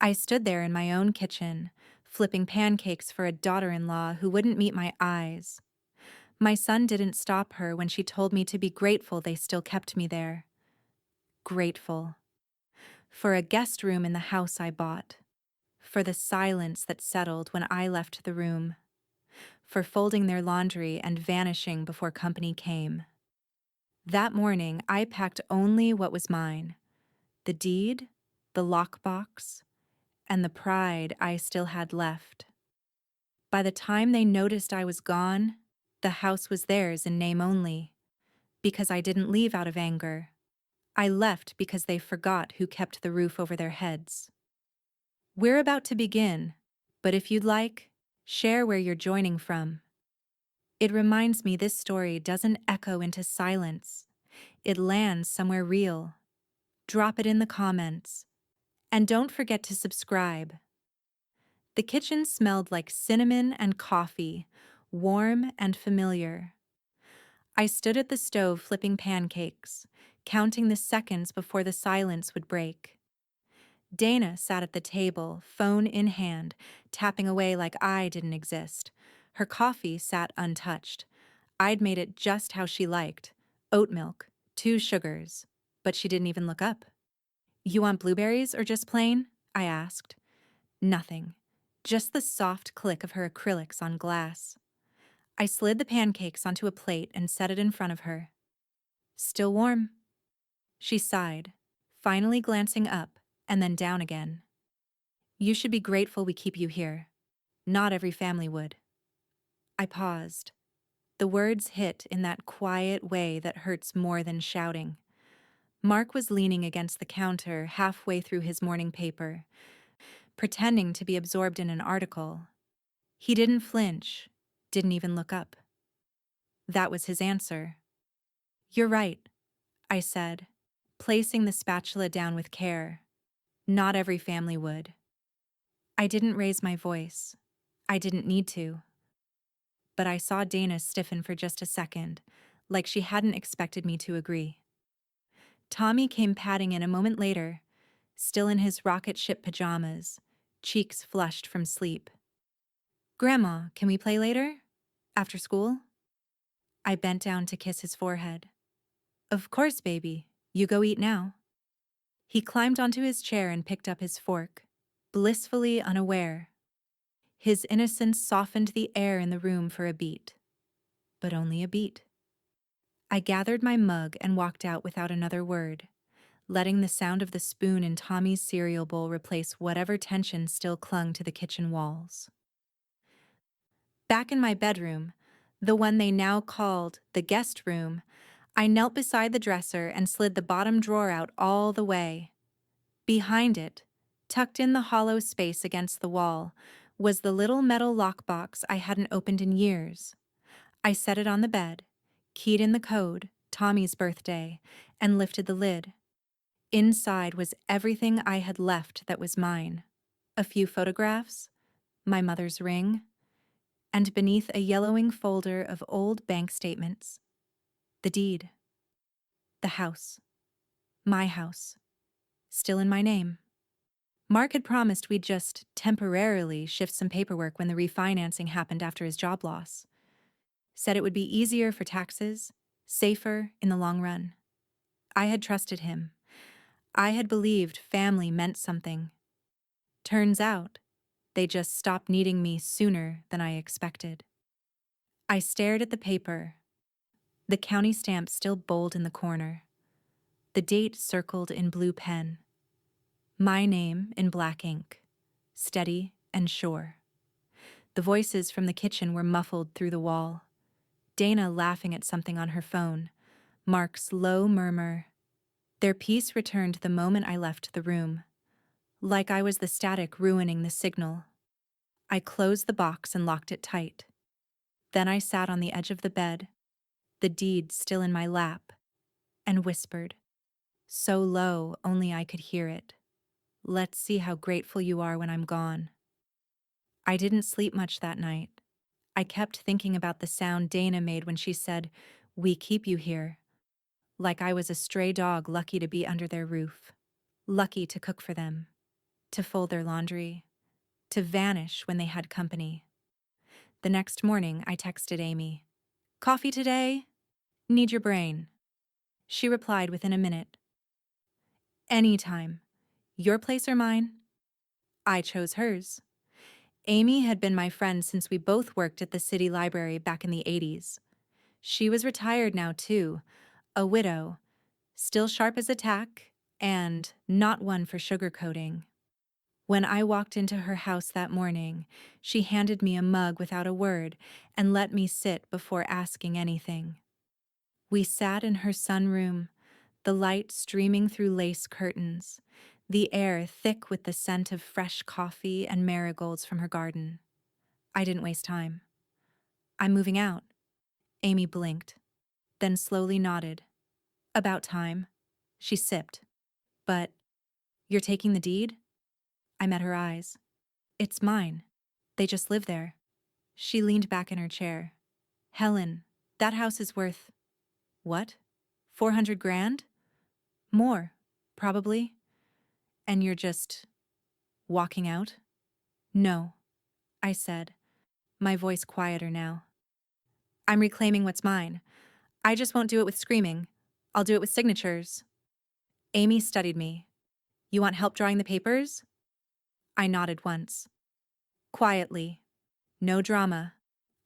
I stood there in my own kitchen, flipping pancakes for a daughter-in-law who wouldn't meet my eyes. My son didn't stop her when she told me to be grateful they still kept me there. Grateful. For a guest room in the house I bought. For the silence that settled when I left the room. For folding their laundry and vanishing before company came. That morning, I packed only what was mine. The deed, the lockbox, and the pride I still had left. By the time they noticed I was gone, the house was theirs in name only, because I didn't leave out of anger. I left because they forgot who kept the roof over their heads. We're about to begin, but if you'd like, share where you're joining from. It reminds me this story doesn't echo into silence. It lands somewhere real. Drop it in the comments. And don't forget to subscribe. The kitchen smelled like cinnamon and coffee, warm and familiar. I stood at the stove flipping pancakes, counting the seconds before the silence would break. Dana sat at the table, phone in hand, tapping away like I didn't exist. Her coffee sat untouched. I'd made it just how she liked. Oat milk, 2 sugars. But she didn't even look up. "You want blueberries or just plain?" I asked. Nothing. Just the soft click of her acrylics on glass. I slid the pancakes onto a plate and set it in front of her. "Still warm." She sighed, finally glancing up and then down again. "You should be grateful we keep you here. Not every family would." I paused. The words hit in that quiet way that hurts more than shouting. Mark was leaning against the counter halfway through his morning paper, pretending to be absorbed in an article. He didn't flinch, didn't even look up. That was his answer. "You're right," I said, placing the spatula down with care. "Not every family would." I didn't raise my voice. I didn't need to. But I saw Dana stiffen for just a second, like she hadn't expected me to agree. Tommy came padding in a moment later, still in his rocket ship pajamas, cheeks flushed from sleep. "Grandma, can we play later? After school?" I bent down to kiss his forehead. "Of course, baby. You go eat now." He climbed onto his chair and picked up his fork, blissfully unaware. His innocence softened the air in the room for a beat. But only a beat. I gathered my mug and walked out without another word, letting the sound of the spoon in Tommy's cereal bowl replace whatever tension still clung to the kitchen walls. Back in my bedroom, the one they now called the guest room, I knelt beside the dresser and slid the bottom drawer out all the way. Behind it, tucked in the hollow space against the wall, was the little metal lockbox I hadn't opened in years. I set it on the bed, keyed in the code, Tommy's birthday, and lifted the lid. Inside was everything I had left that was mine. A few photographs, my mother's ring, and beneath a yellowing folder of old bank statements, the deed. The house. My house. Still in my name. Mark had promised we'd just temporarily shift some paperwork when the refinancing happened after his job loss. Said it would be easier for taxes, safer in the long run. I had trusted him. I had believed family meant something. Turns out, they just stopped needing me sooner than I expected. I stared at the paper, the county stamp still bold in the corner, the date circled in blue pen, my name in black ink, steady and sure. The voices from the kitchen were muffled through the wall. Dana laughing at something on her phone, Mark's low murmur. Their peace returned the moment I left the room, like I was the static ruining the signal. I closed the box and locked it tight. Then I sat on the edge of the bed, the deed still in my lap, and whispered, so low only I could hear it. "Let's see how grateful you are when I'm gone." I didn't sleep much that night. I kept thinking about the sound Dana made when she said, "We keep you here," like I was a stray dog lucky to be under their roof, lucky to cook for them, to fold their laundry, to vanish when they had company. The next morning, I texted Amy, "Coffee today? Need your brain." She replied within a minute, "Anytime. Your place or mine?" I chose hers. Amy had been my friend since we both worked at the city library back in the 80s. She was retired now, too, a widow, still sharp as a tack, and not one for sugarcoating. When I walked into her house that morning, she handed me a mug without a word and let me sit before asking anything. We sat in her sunroom, the light streaming through lace curtains, the air thick with the scent of fresh coffee and marigolds from her garden. I didn't waste time. "I'm moving out." Amy blinked, then slowly nodded. "About time." She sipped. "But you're taking the deed?" I met her eyes. "It's mine. They just live there." She leaned back in her chair. "Helen, that house is worth—" "What? 400 grand? More, probably. And you're just walking out?" "No," I said, my voice quieter now. "I'm reclaiming what's mine. I just won't do it with screaming. I'll do it with signatures." Amy studied me. "You want help drawing the papers?" I nodded once. Quietly. "No drama.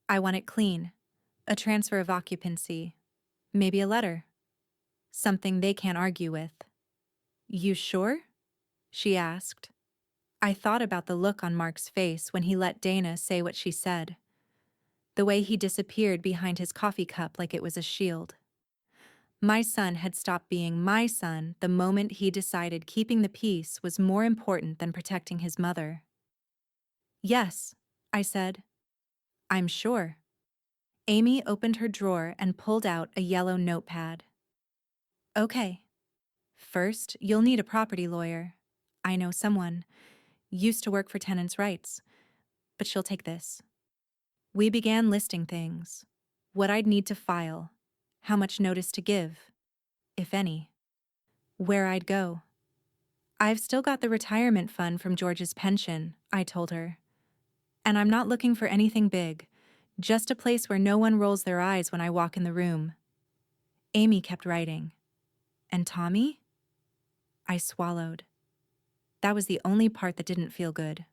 I want it clean. A transfer of occupancy. Maybe a letter. Something they can't argue with." "You sure?" she asked. I thought about the look on Mark's face when he let Dana say what she said. The way he disappeared behind his coffee cup like it was a shield. My son had stopped being my son the moment he decided keeping the peace was more important than protecting his mother. "Yes," I said. "I'm sure." Amy opened her drawer and pulled out a yellow notepad. "Okay. First, you'll need a property lawyer. I know someone. Used to work for tenants' rights. But she'll take this." We began listing things. What I'd need to file. How much notice to give, if any. Where I'd go. "I've still got the retirement fund from George's pension," I told her. "And I'm not looking for anything big. Just a place where no one rolls their eyes when I walk in the room." Amy kept writing. "And Tommy?" I swallowed. That was the only part that didn't feel good.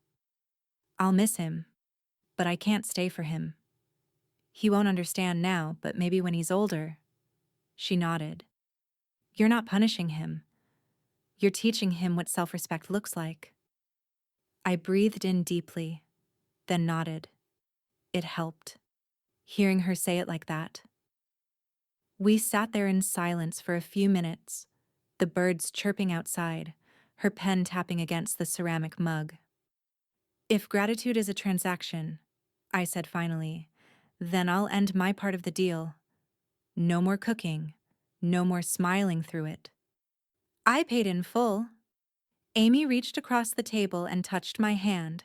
"I'll miss him, but I can't stay for him. He won't understand now, but maybe when he's older." She nodded. "You're not punishing him. You're teaching him what self-respect looks like." I breathed in deeply, then nodded. It helped, hearing her say it like that. We sat there in silence for a few minutes, the birds chirping outside, her pen tapping against the ceramic mug. "If gratitude is a transaction," I said finally, "then I'll end my part of the deal. No more cooking, no more smiling through it." I paid in full. Amy reached across the table and touched my hand.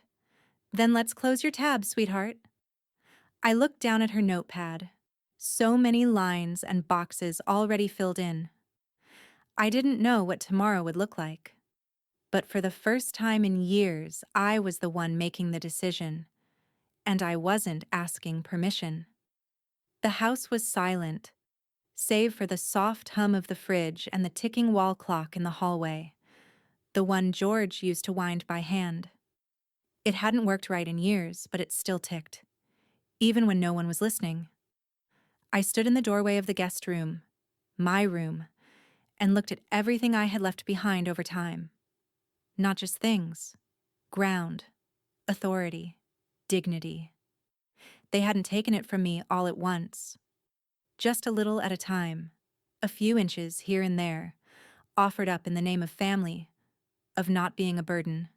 "Then let's close your tab, sweetheart." I looked down at her notepad. So many lines and boxes already filled in. I didn't know what tomorrow would look like. But for the first time in years, I was the one making the decision. And I wasn't asking permission. The house was silent, save for the soft hum of the fridge and the ticking wall clock in the hallway, the one George used to wind by hand. It hadn't worked right in years, but it still ticked, even when no one was listening. I stood in the doorway of the guest room, my room, and looked at everything I had left behind over time. Not just things. Ground, authority, dignity. They hadn't taken it from me all at once. Just a little at a time, a few inches here and there, offered up in the name of family, of not being a burden.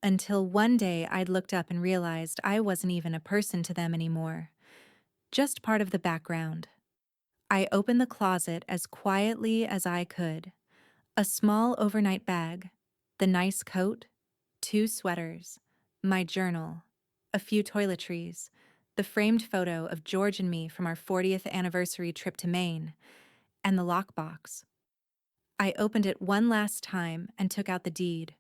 Until one day I'd looked up and realized I wasn't even a person to them anymore, just part of the background. I opened the closet as quietly as I could. A small overnight bag, the nice coat, 2 sweaters, my journal, a few toiletries, the framed photo of George and me from our 40th anniversary trip to Maine, and the lockbox. I opened it one last time and took out the deed,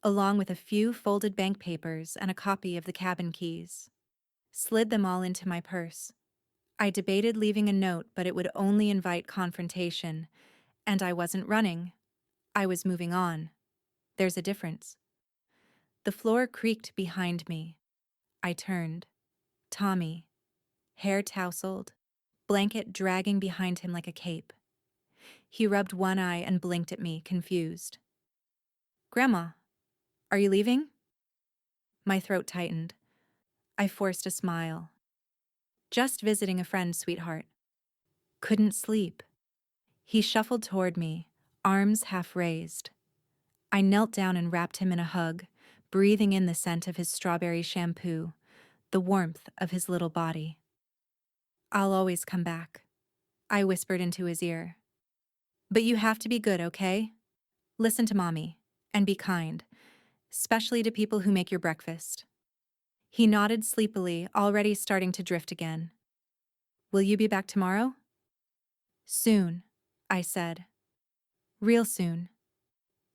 along with a few folded bank papers and a copy of the cabin keys. Slid them all into my purse. I debated leaving a note, but it would only invite confrontation. And I wasn't running. I was moving on. There's a difference. The floor creaked behind me. I turned. Tommy, hair tousled, blanket dragging behind him like a cape. He rubbed one eye and blinked at me, confused. "Grandma, are you leaving?" My throat tightened. I forced a smile. "Just visiting a friend, sweetheart." Couldn't sleep. He shuffled toward me, arms half raised. I knelt down and wrapped him in a hug, breathing in the scent of his strawberry shampoo, the warmth of his little body. "I'll always come back," I whispered into his ear. "But you have to be good, okay? Listen to Mommy, and be kind, especially to people who make your breakfast." He nodded sleepily, already starting to drift again. "Will you be back tomorrow?" "Soon," I said. "Real soon."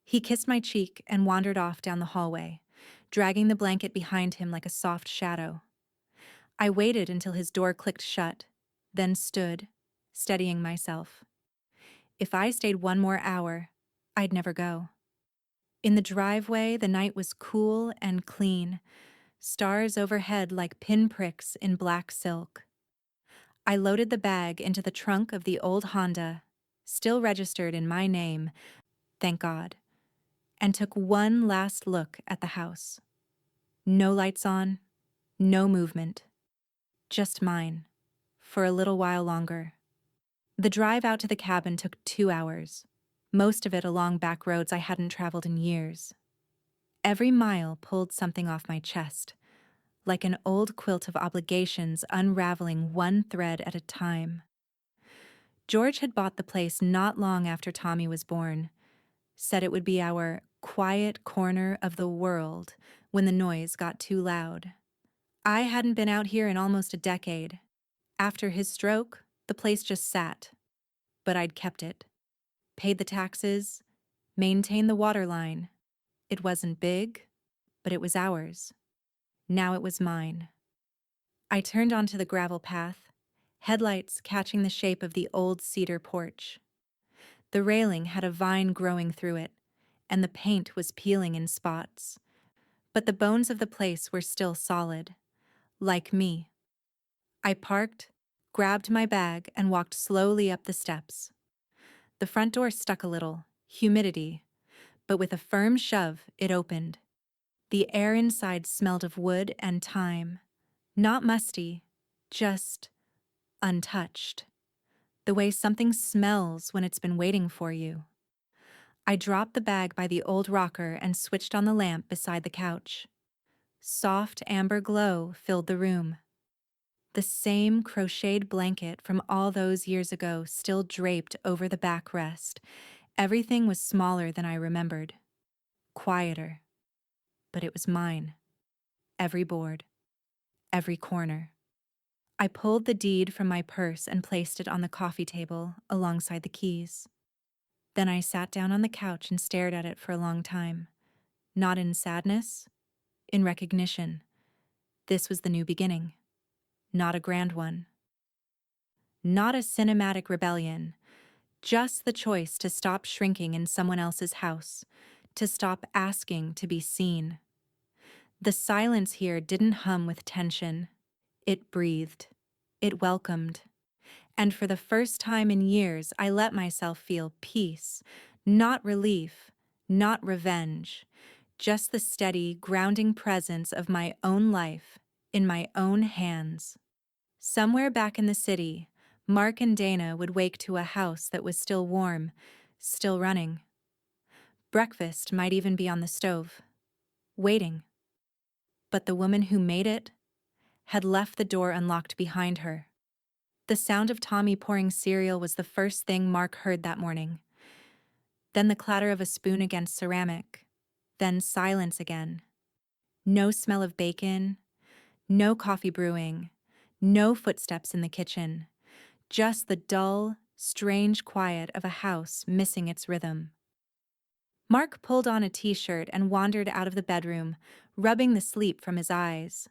He kissed my cheek and wandered off down the hallway, dragging the blanket behind him like a soft shadow. I waited until his door clicked shut, then stood, steadying myself. If I stayed one more hour, I'd never go. In the driveway, the night was cool and clean, stars overhead like pinpricks in black silk. I loaded the bag into the trunk of the old Honda, still registered in my name, thank God, and took one last look at the house. No lights on, no movement. Just mine, for a little while longer. The drive out to the cabin took 2 hours, most of it along back roads I hadn't traveled in years. Every mile pulled something off my chest, like an old quilt of obligations unraveling one thread at a time. George had bought the place not long after Tommy was born, said it would be our quiet corner of the world when the noise got too loud. I hadn't been out here in almost a decade. After his stroke, the place just sat. But I'd kept it. Paid the taxes, maintained the water line. It wasn't big, but it was ours. Now it was mine. I turned onto the gravel path, headlights catching the shape of the old cedar porch. The railing had a vine growing through it, and the paint was peeling in spots. But the bones of the place were still solid, like me. I parked, grabbed my bag, and walked slowly up the steps. The front door stuck a little, humidity, but with a firm shove, it opened. The air inside smelled of wood and thyme. Not musty, just untouched. The way something smells when it's been waiting for you. I dropped the bag by the old rocker and switched on the lamp beside the couch. Soft amber glow filled the room. The same crocheted blanket from all those years ago still draped over the backrest. Everything was smaller than I remembered. Quieter. But it was mine. Every board. Every corner. I pulled the deed from my purse and placed it on the coffee table alongside the keys. Then I sat down on the couch and stared at it for a long time. Not in sadness, in recognition. This was the new beginning. Not a grand one. Not a cinematic rebellion. Just the choice to stop shrinking in someone else's house, to stop asking to be seen. The silence here didn't hum with tension. It breathed. It welcomed. And for the first time in years, I let myself feel peace, not relief, not revenge, just the steady, grounding presence of my own life in my own hands. Somewhere back in the city, Mark and Dana would wake to a house that was still warm, still running. Breakfast might even be on the stove, waiting. But the woman who made it had left the door unlocked behind her. The sound of Tommy pouring cereal was the first thing Mark heard that morning. Then the clatter of a spoon against ceramic. Then silence again. No smell of bacon, no coffee brewing, no footsteps in the kitchen. Just the dull, strange quiet of a house missing its rhythm. Mark pulled on a t-shirt and wandered out of the bedroom, rubbing the sleep from his eyes.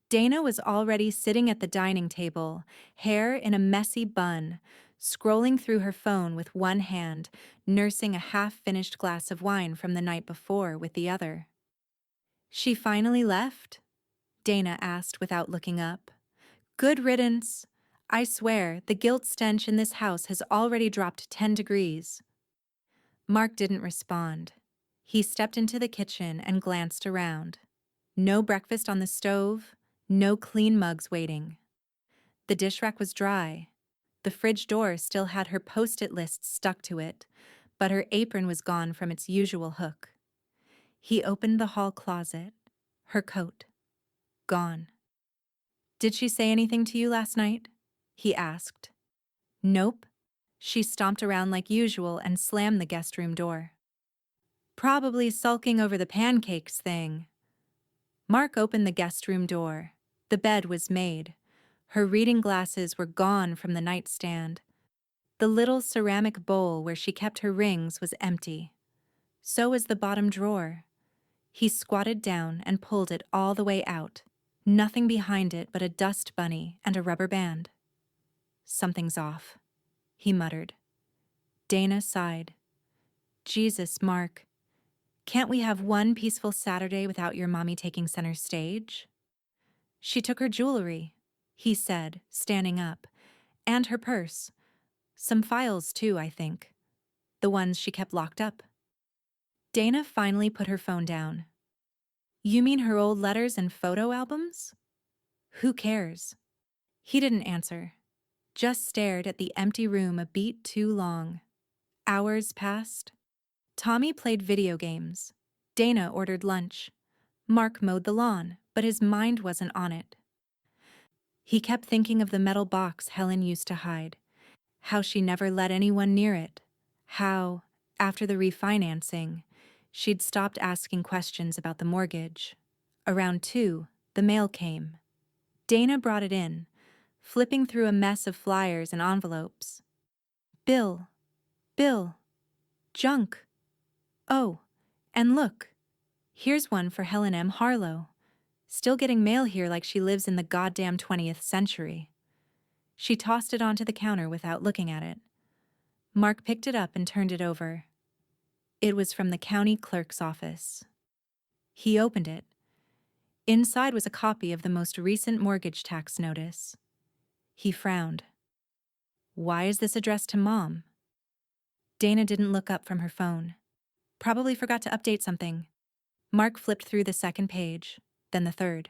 Dana was already sitting at the dining table, hair in a messy bun, scrolling through her phone with one hand, nursing a half-finished glass of wine from the night before with the other. "She finally left?" Dana asked without looking up. "Good riddance. I swear, the guilt stench in this house has already dropped 10 degrees. Mark didn't respond. He stepped into the kitchen and glanced around. No breakfast on the stove, no clean mugs waiting. The dish rack was dry. The fridge door still had her post-it lists stuck to it, but her apron was gone from its usual hook. He opened the hall closet. Her coat. Gone. "Did she say anything to you last night?" he asked. "Nope." She stomped around like usual and slammed the guest room door. "Probably sulking over the pancakes thing." Mark opened the guest room door. The bed was made. Her reading glasses were gone from the nightstand. The little ceramic bowl where she kept her rings was empty. So was the bottom drawer. He squatted down and pulled it all the way out. Nothing behind it but a dust bunny and a rubber band. "Something's off," he muttered. Dana sighed. "Jesus, Mark. Can't we have one peaceful Saturday without your mommy taking center stage?" "She took her jewelry," he said, standing up, "and her purse. Some files, too, I think. The ones she kept locked up." Dana finally put her phone down. "You mean her old letters and photo albums?" "Who cares?" He didn't answer, just stared at the empty room a beat too long. Hours passed. Tommy played video games. Dana ordered lunch. Mark mowed the lawn, but his mind wasn't on it. He kept thinking of the metal box Helen used to hide, how she never let anyone near it, how, after the refinancing, she'd stopped asking questions about the mortgage. Around 2, the mail came. Dana brought it in, flipping through a mess of flyers and envelopes. Bill. Junk. Oh, and look, here's one for Helen M. Harlow. Still getting mail here like she lives in the goddamn 20th century. She tossed it onto the counter without looking at it. Mark picked it up and turned it over. It was from the county clerk's office. He opened it. Inside was a copy of the most recent mortgage tax notice. He frowned. "Why is this addressed to Mom?" Dana didn't look up from her phone. "Probably forgot to update something." Mark flipped through the second page, then the third.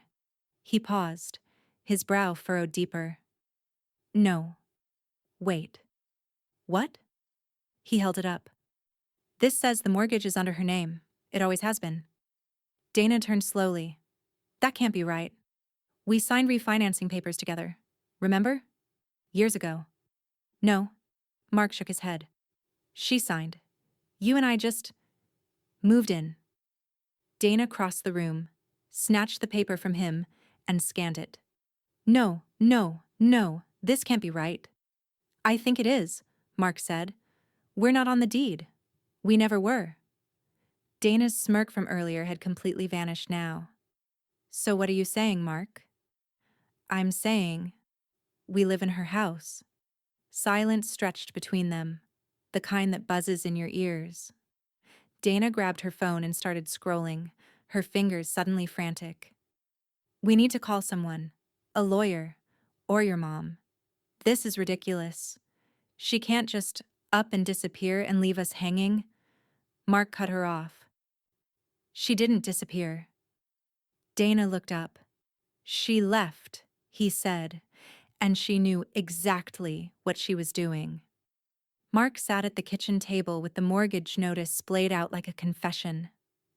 He paused, his brow furrowed deeper. "No. Wait. What?" He held it up. "This says the mortgage is under her name. It always has been." Dana turned slowly. "That can't be right. We signed refinancing papers together. Remember? Years ago." "No." Mark shook his head. "She signed. You and I just moved in." Dana crossed the room, snatched the paper from him, and scanned it. No, this can't be right." "I think it is," Mark said. "We're not on the deed. We never were." Dana's smirk from earlier had completely vanished now. "So what are you saying, Mark?" "I'm saying we live in her house." Silence stretched between them, the kind that buzzes in your ears. Dana grabbed her phone and started scrolling, her fingers suddenly frantic. "We need to call someone, a lawyer, or your mom. This is ridiculous. She can't just up and disappear and leave us hanging." Mark cut her off. "She didn't disappear." Dana looked up. "She left," he said, and she knew exactly what she was doing. Mark sat at the kitchen table with the mortgage notice splayed out like a confession.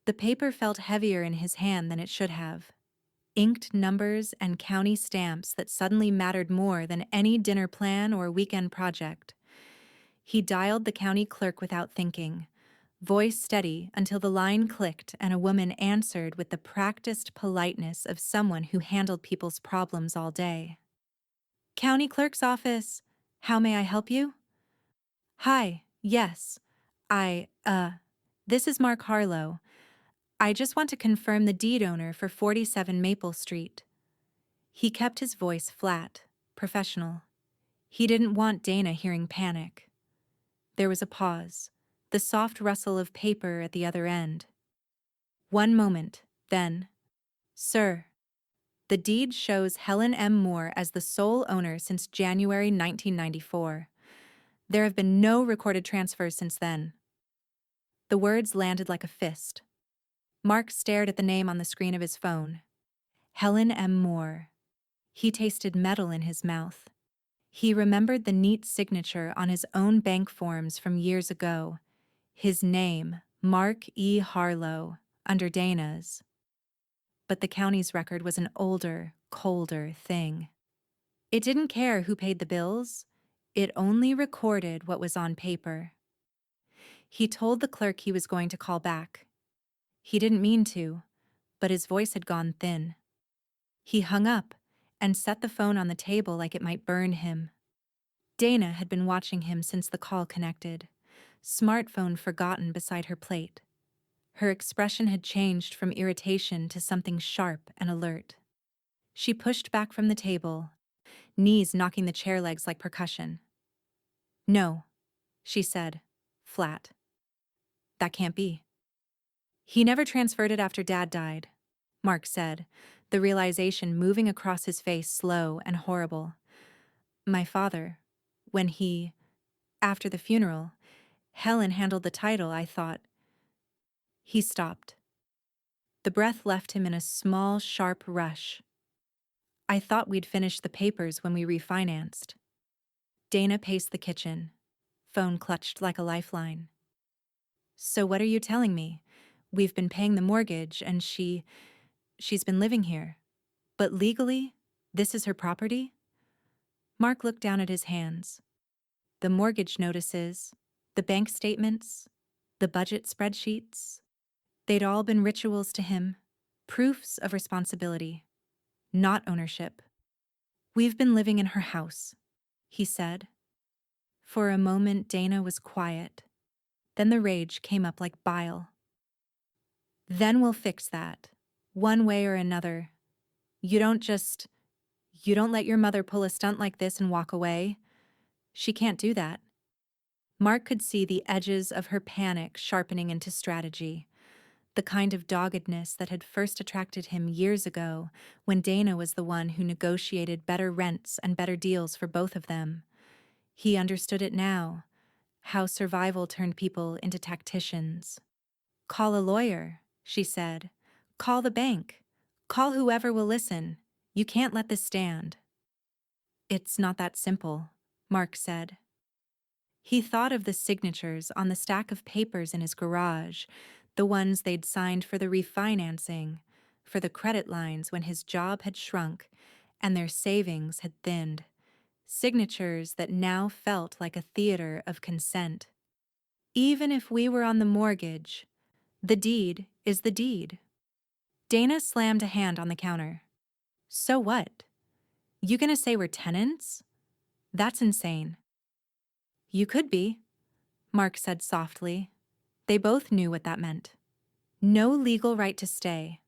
The paper felt heavier in his hand than it should have. Inked numbers and county stamps that suddenly mattered more than any dinner plan or weekend project. He dialed the county clerk without thinking, voice steady until the line clicked and a woman answered with the practiced politeness of someone who handled people's problems all day. "County clerk's office. How may I help you?" "Hi, yes. This is Mark Harlow. I just want to confirm the deed owner for 47 Maple Street. He kept his voice flat, professional. He didn't want Dana hearing panic. There was a pause, the soft rustle of paper at the other end. One moment, then, Sir, the deed shows Helen M. Moore as the sole owner since January 1994. There have been no recorded transfers since then. The words landed like a fist. Mark stared at the name on the screen of his phone. Helen M. Moore. He tasted metal in his mouth. He remembered the neat signature on his own bank forms from years ago. His name, Mark E. Harlow, under Dana's. But the county's record was an older, colder thing. It didn't care who paid the bills. It only recorded what was on paper. He told the clerk he was going to call back. He didn't mean to, but his voice had gone thin. He hung up and set the phone on the table like it might burn him. Dana had been watching him since the call connected, smartphone forgotten beside her plate. Her expression had changed from irritation to something sharp and alert. She pushed back from the table, knees knocking the chair legs like percussion. No, she said, flat. That can't be. He never transferred it after Dad died, Mark said, the realization moving across his face slow and horrible. My father, after the funeral, Helen handled the title, I thought. He stopped. The breath left him in a small, sharp rush. I thought we'd finished the papers when we refinanced. Dana paced the kitchen, phone clutched like a lifeline. So what are you telling me? We've been paying the mortgage and she's been living here. But legally, this is her property? Mark looked down at his hands. The mortgage notices, the bank statements, the budget spreadsheets. They'd all been rituals to him, proofs of responsibility, not ownership. We've been living in her house, he said. For a moment, Dana was quiet. Then the rage came up like bile. Then we'll fix that, one way or another. You don't let your mother pull a stunt like this and walk away. She can't do that. Mark could see the edges of her panic sharpening into strategy, the kind of doggedness that had first attracted him years ago when Dana was the one who negotiated better rents and better deals for both of them. He understood it now, how survival turned people into tacticians. Call a lawyer, she said. Call the bank. Call whoever will listen. You can't let this stand. It's not that simple, Mark said. He thought of the signatures on the stack of papers in his garage, the ones they'd signed for the refinancing, for the credit lines when his job had shrunk and their savings had thinned. Signatures that now felt like a theater of consent. Even if we were on the mortgage, the deed is the deed. Dana slammed a hand on the counter. So what? You gonna say we're tenants? That's insane. You could be, Mark said softly. They both knew what that meant. No legal right to stay.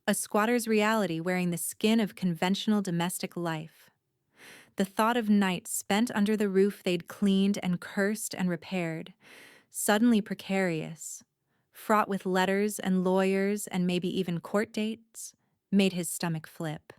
A squatter's reality wearing the skin of conventional domestic life. The thought of nights spent under the roof they'd cleaned and cursed and repaired, suddenly precarious, fraught with letters and lawyers and maybe even court dates, made his stomach flip.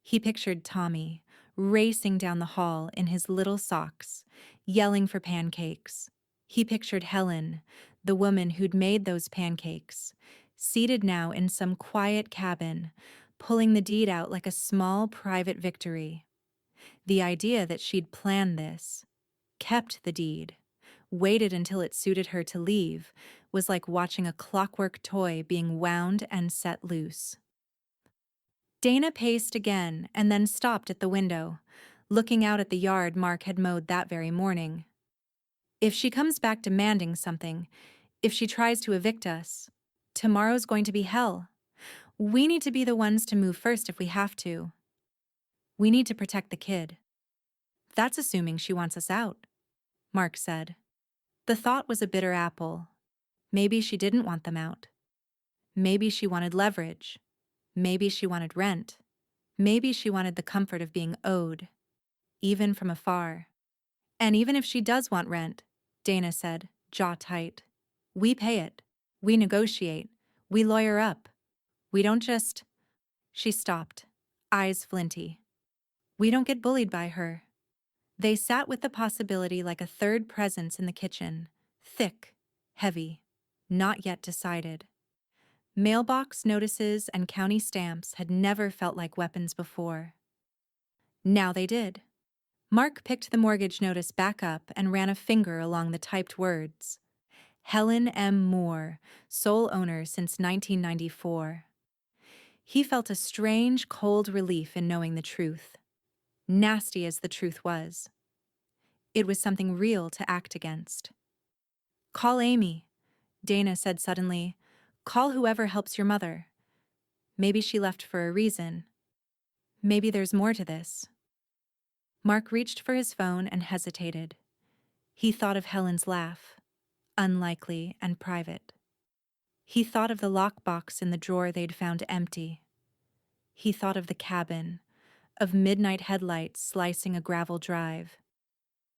He pictured Tommy, racing down the hall in his little socks, yelling for pancakes. He pictured Helen, the woman who'd made those pancakes, seated now in some quiet cabin, pulling the deed out like a small private victory. The idea that she'd planned this, kept the deed, waited until it suited her to leave, was like watching a clockwork toy being wound and set loose. Dana paced again and then stopped at the window, looking out at the yard Mark had mowed that very morning. If she comes back demanding something, if she tries to evict us, tomorrow's going to be hell. We need to be the ones to move first if we have to. We need to protect the kid. That's assuming she wants us out, Mark said. The thought was a bitter apple. Maybe she didn't want them out. Maybe she wanted leverage. Maybe she wanted rent. Maybe she wanted the comfort of being owed, even from afar. And even if she does want rent, Dana said, jaw tight, we pay it. We negotiate. We lawyer up. We don't just... She stopped, eyes flinty. We don't get bullied by her. They sat with the possibility like a third presence in the kitchen, thick, heavy, not yet decided. Mailbox notices and county stamps had never felt like weapons before. Now they did. Mark picked the mortgage notice back up and ran a finger along the typed words. Helen M. Moore, sole owner since 1994. He felt a strange, cold relief in knowing the truth. Nasty as the truth was. It was something real to act against. Call Amy, Dana said suddenly. Call whoever helps your mother. Maybe she left for a reason. Maybe there's more to this. Mark reached for his phone and hesitated. He thought of Helen's laugh, unlikely and private. He thought of the lockbox in the drawer they'd found empty. He thought of the cabin, of midnight headlights slicing a gravel drive.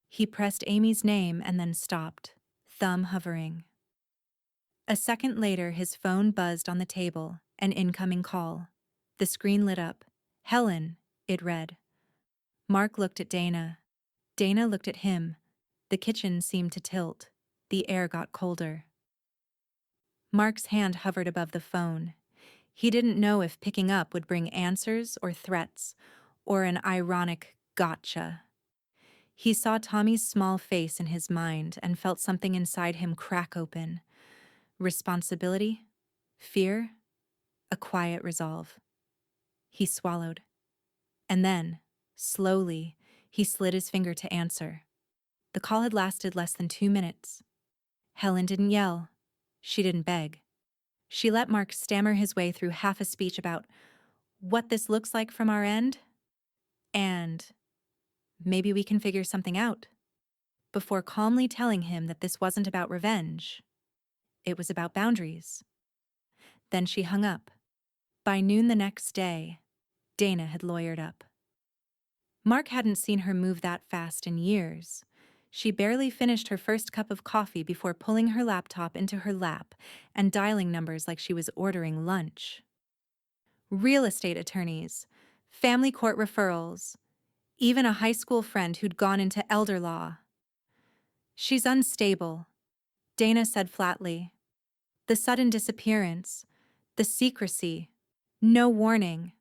He pressed Amy's name and then stopped, thumb hovering. A second later, his phone buzzed on the table, an incoming call. The screen lit up. Helen, it read. Mark looked at Dana. Dana looked at him. The kitchen seemed to tilt. The air got colder. Mark's hand hovered above the phone. He didn't know if picking up would bring answers or threats, or an ironic gotcha. He saw Tommy's small face in his mind and felt something inside him crack open. Responsibility? Fear? A quiet resolve. He swallowed. And then, slowly, he slid his finger to answer. The call had lasted less than 2 minutes. Helen didn't yell. She didn't beg. She let Mark stammer his way through half a speech about what this looks like from our end, and maybe we can figure something out, before calmly telling him that this wasn't about revenge. It was about boundaries. Then she hung up. By noon the next day, Dana had lawyered up. Mark hadn't seen her move that fast in years. She barely finished her first cup of coffee before pulling her laptop into her lap and dialing numbers like she was ordering lunch. Real estate attorneys, family court referrals, even a high school friend who'd gone into elder law. She's unstable, Dana said flatly. The sudden disappearance, the secrecy, no warning.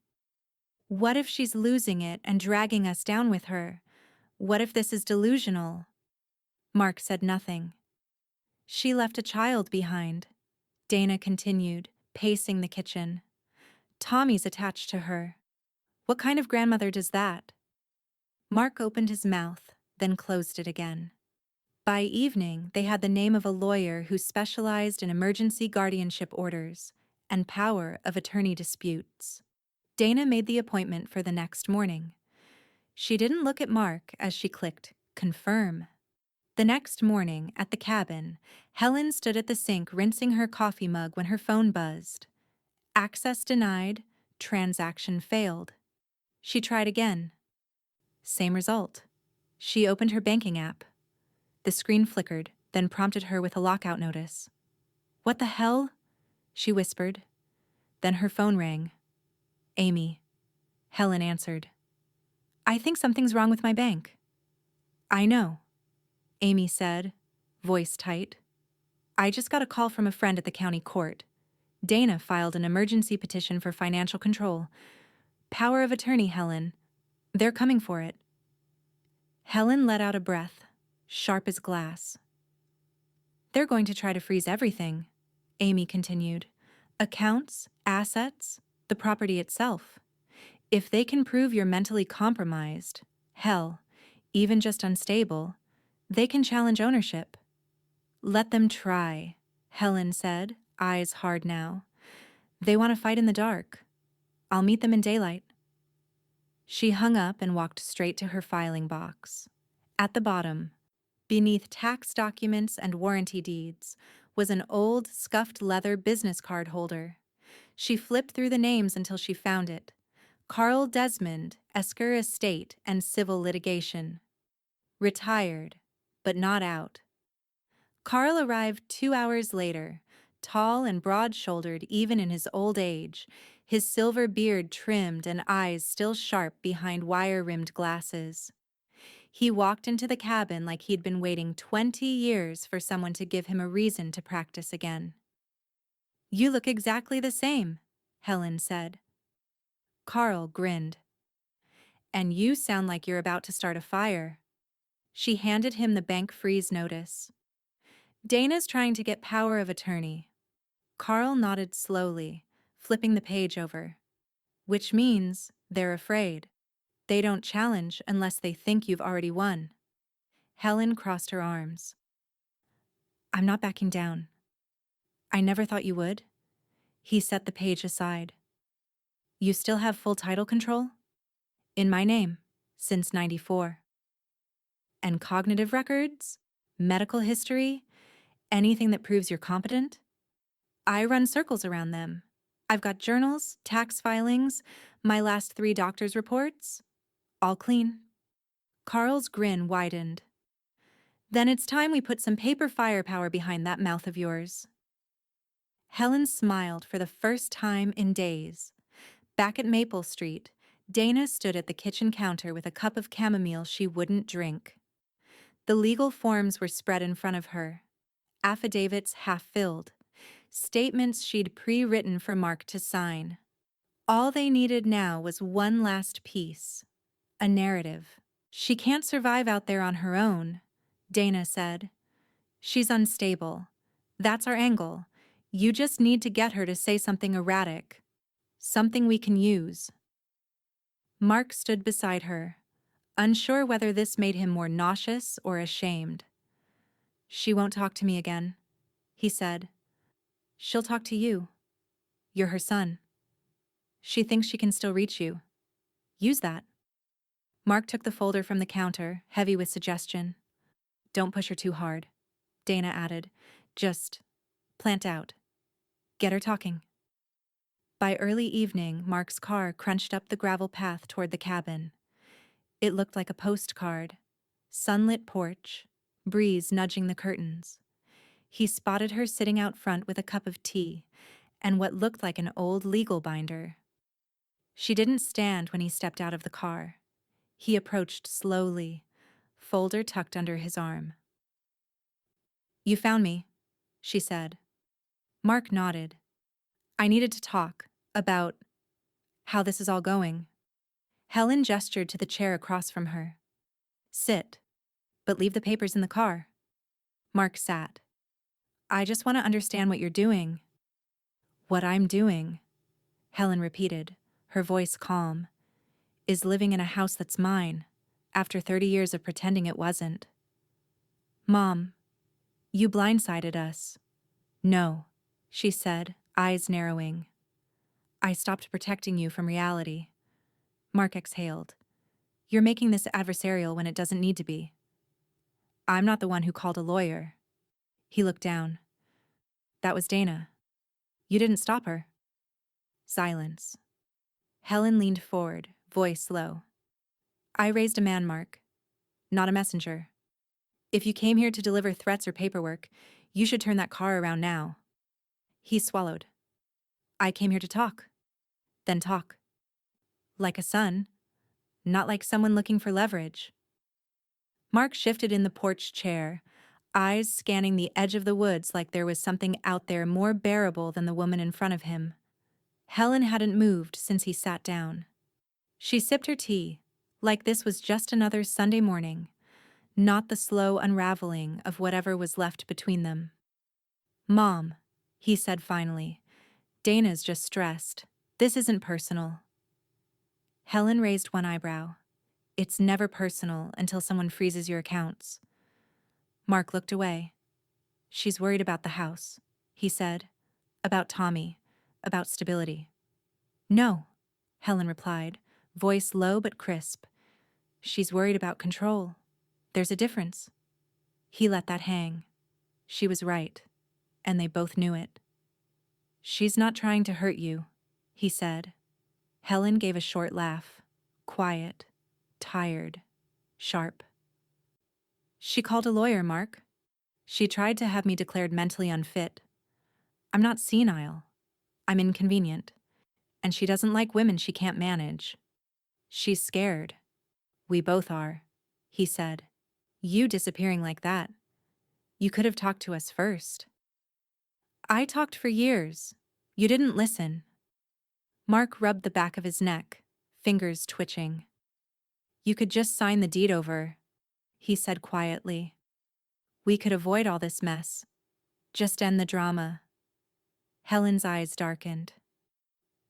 What if she's losing it and dragging us down with her? What if this is delusional? Mark said nothing. She left a child behind, Dana continued, pacing the kitchen. Tommy's attached to her. What kind of grandmother does that? Mark opened his mouth, then closed it again. By evening, they had the name of a lawyer who specialized in emergency guardianship orders and power of attorney disputes. Dana made the appointment for the next morning. She didn't look at Mark as she clicked confirm. The next morning, at the cabin, Helen stood at the sink rinsing her coffee mug when her phone buzzed. Access denied, transaction failed. She tried again. Same result. She opened her banking app. The screen flickered, then prompted her with a lockout notice. What the hell? She whispered. Then her phone rang. Amy. Helen answered. I think something's wrong with my bank. I know, Amy said, voice tight. I just got a call from a friend at the county court. Dana filed an emergency petition for financial control. Power of attorney, Helen. They're coming for it. Helen let out a breath, sharp as glass. They're going to try to freeze everything, Amy continued. Accounts, assets, the property itself. If they can prove you're mentally compromised, hell, even just unstable, they can challenge ownership. Let them try, Helen said, eyes hard now. They want to fight in the dark. I'll meet them in daylight. She hung up and walked straight to her filing box. At the bottom, beneath tax documents and warranty deeds, was an old, scuffed leather business card holder. She flipped through the names until she found it. Carl Desmond, Esker Estate and Civil Litigation. Retired, but not out. Carl arrived 2 hours later, tall and broad-shouldered even in his old age, his silver beard trimmed and eyes still sharp behind wire-rimmed glasses. He walked into the cabin like he'd been waiting 20 years for someone to give him a reason to practice again. "You look exactly the same," Helen said. Carl grinned. "And you sound like you're about to start a fire." She handed him the bank freeze notice. "Dana's trying to get power of attorney." Carl nodded slowly, flipping the page over. "Which means they're afraid. They don't challenge unless they think you've already won." Helen crossed her arms. "I'm not backing down." "I never thought you would." He set the page aside. "You still have full title control?" "In my name, since '94. "And cognitive records? Medical history? Anything that proves you're competent?" "I run circles around them. I've got journals, tax filings, my last 3 doctor's reports. All clean." Carl's grin widened. "Then it's time we put some paper firepower behind that mouth of yours." Helen smiled for the first time in days. Back at Maple Street, Dana stood at the kitchen counter with a cup of chamomile she wouldn't drink. The legal forms were spread in front of her. Affidavits half-filled. Statements she'd pre-written for Mark to sign. All they needed now was one last piece. A narrative. "She can't survive out there on her own," Dana said. "She's unstable. That's our angle. You just need to get her to say something erratic. Something we can use." Mark stood beside her, unsure whether this made him more nauseous or ashamed. "She won't talk to me again," he said. "She'll talk to you. You're her son. She thinks she can still reach you. Use that." Mark took the folder from the counter, heavy with suggestion. "Don't push her too hard," Dana added. "Just plant out. Get her talking." By early evening, Mark's car crunched up the gravel path toward the cabin. It looked like a postcard. Sunlit porch, breeze nudging the curtains. He spotted her sitting out front with a cup of tea and what looked like an old legal binder. She didn't stand when he stepped out of the car. He approached slowly, folder tucked under his arm. "You found me," she said. Mark nodded. "I needed to talk about how this is all going." Helen gestured to the chair across from her. "Sit, but leave the papers in the car." Mark sat. "I just want to understand what you're doing." "What I'm doing," Helen repeated, her voice calm, "is living in a house that's mine, after 30 years of pretending it wasn't." "Mom, you blindsided us." "No," she said, eyes narrowing. "I stopped protecting you from reality." Mark exhaled. "You're making this adversarial when it doesn't need to be." "I'm not the one who called a lawyer." He looked down. "That was Dana. You didn't stop her." Silence. Helen leaned forward, voice low. "I raised a man, Mark, not a messenger. If you came here to deliver threats or paperwork, you should turn that car around now." He swallowed. "I came here to talk. Then talk. Like a son, not like someone looking for leverage." Mark shifted in the porch chair, eyes scanning the edge of the woods like there was something out there more bearable than the woman in front of him. Helen hadn't moved since he sat down. She sipped her tea, like this was just another Sunday morning, not the slow unraveling of whatever was left between them. "Mom," he said finally, "Dana's just stressed. This isn't personal." Helen raised one eyebrow. "It's never personal until someone freezes your accounts." Mark looked away. "She's worried about the house," he said. "About Tommy. About stability." "No," Helen replied, voice low but crisp. "She's worried about control. There's a difference." He let that hang. She was right. and they both knew it. "She's not trying to hurt you," he said. Helen gave a short laugh, quiet, tired, sharp. "She called a lawyer, Mark. She tried to have me declared mentally unfit. I'm not senile. I'm inconvenient. And she doesn't like women she can't manage. She's scared. We both are," he said. "You disappearing like that. You could have talked to us first." "I talked for years. You didn't listen." Mark rubbed the back of his neck, fingers twitching. "You could just sign the deed over," he said quietly. "We could avoid all this mess. Just end the drama." Helen's eyes darkened.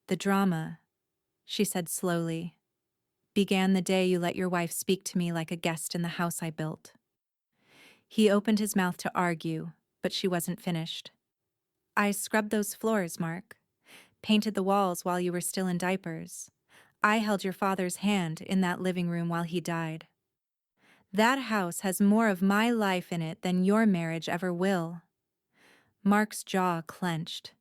"The drama," she said slowly, "began the day you let your wife speak to me like a guest in the house I built." He opened his mouth to argue, but she wasn't finished. "I scrubbed those floors, Mark. Painted the walls while you were still in diapers. I held your father's hand in that living room while he died. That house has more of my life in it than your marriage ever will." Mark's jaw clenched.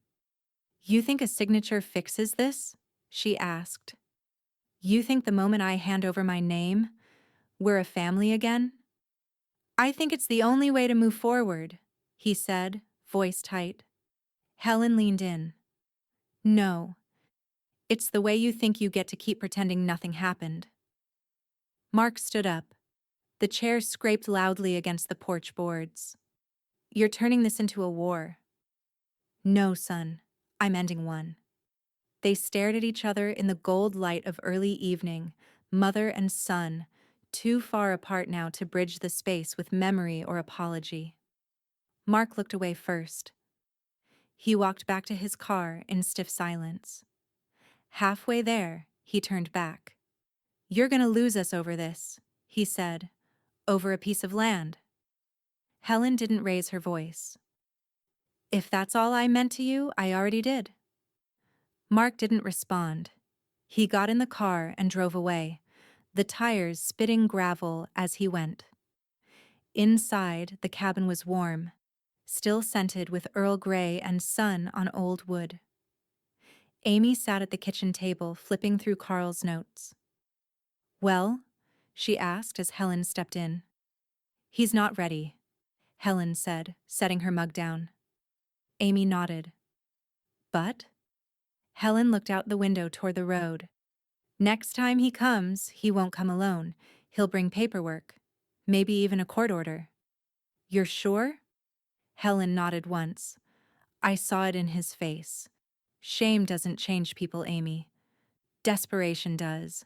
"You think a signature fixes this?" she asked. "You think the moment I hand over my name, we're a family again?" "I think it's the only way to move forward," he said, voice tight. Helen leaned in. "No. It's the way you think you get to keep pretending nothing happened." Mark stood up. The chair scraped loudly against the porch boards. "You're turning this into a war." "No, son. I'm ending one." They stared at each other in the gold light of early evening, mother and son, too far apart now to bridge the space with memory or apology. Mark looked away first. He walked back to his car in stiff silence. Halfway there, he turned back. "You're gonna lose us over this," he said. "Over a piece of land." Helen didn't raise her voice. "If that's all I meant to you, I already did." Mark didn't respond. He got in the car and drove away, the tires spitting gravel as he went. Inside, the cabin was warm, still scented with Earl Grey and sun on old wood. Amy sat at the kitchen table, flipping through Carl's notes. "Well?" she asked as Helen stepped in. "He's not ready," Helen said, setting her mug down. Amy nodded. "But?" Helen looked out the window toward the road. "Next time he comes, he won't come alone. He'll bring paperwork. Maybe even a court order." "You're sure?" Helen nodded once. "I saw it in his face. Shame doesn't change people, Amy. Desperation does."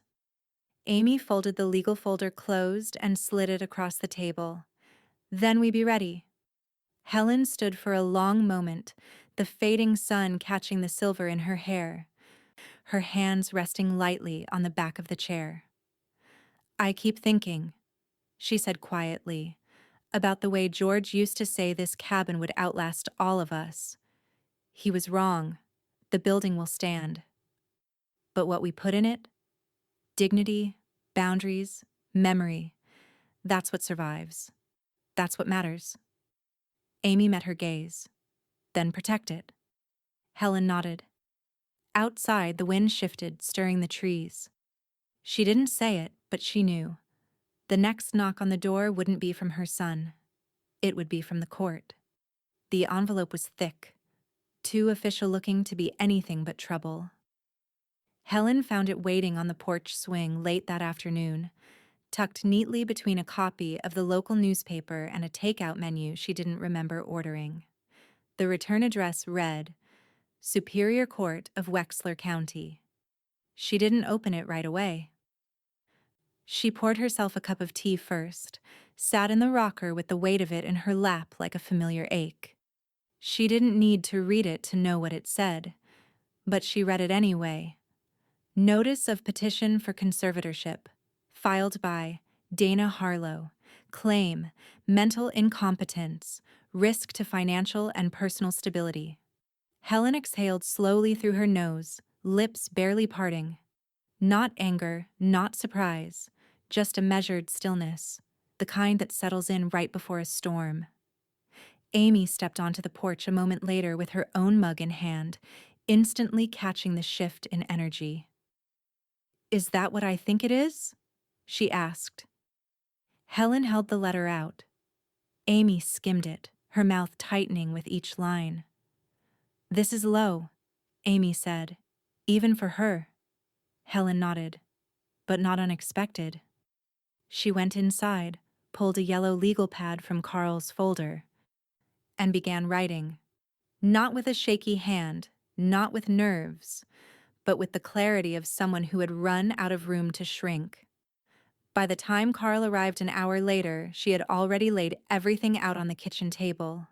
Amy folded the legal folder closed and slid it across the table. "Then we be ready." Helen stood for a long moment, the fading sun catching the silver in her hair, her hands resting lightly on the back of the chair. "I keep thinking," she said quietly, "about the way George used to say this cabin would outlast all of us. He was wrong. The building will stand. But what we put in it? Dignity, boundaries, memory. That's what survives. That's what matters." Amy met her gaze. "Then protect it." Helen nodded. Outside, the wind shifted, stirring the trees. She didn't say it, but she knew. The next knock on the door wouldn't be from her son. It would be from the court. The envelope was thick, too official-looking to be anything but trouble. Helen found it waiting on the porch swing late that afternoon, tucked neatly between a copy of the local newspaper and a takeout menu she didn't remember ordering. The return address read, Superior Court of Wexler County. She didn't open it right away. She poured herself a cup of tea first, sat in the rocker with the weight of it in her lap like a familiar ache. She didn't need to read it to know what it said, but she read it anyway. Notice of petition for conservatorship, filed by Dana Harlow. Claim, mental incompetence, risk to financial and personal stability. Helen exhaled slowly through her nose, lips barely parting. Not anger, not surprise, just a measured stillness, the kind that settles in right before a storm. Amy stepped onto the porch a moment later with her own mug in hand, instantly catching the shift in energy. "Is that what I think it is?" she asked. Helen held the letter out. Amy skimmed it, her mouth tightening with each line. "This is low," Amy said. "Even for her." Helen nodded, but not unexpected. She went inside, pulled a yellow legal pad from Carl's folder, and began writing. Not with a shaky hand, not with nerves, but with the clarity of someone who had run out of room to shrink. By the time Carl arrived an hour later, she had already laid everything out on the kitchen table.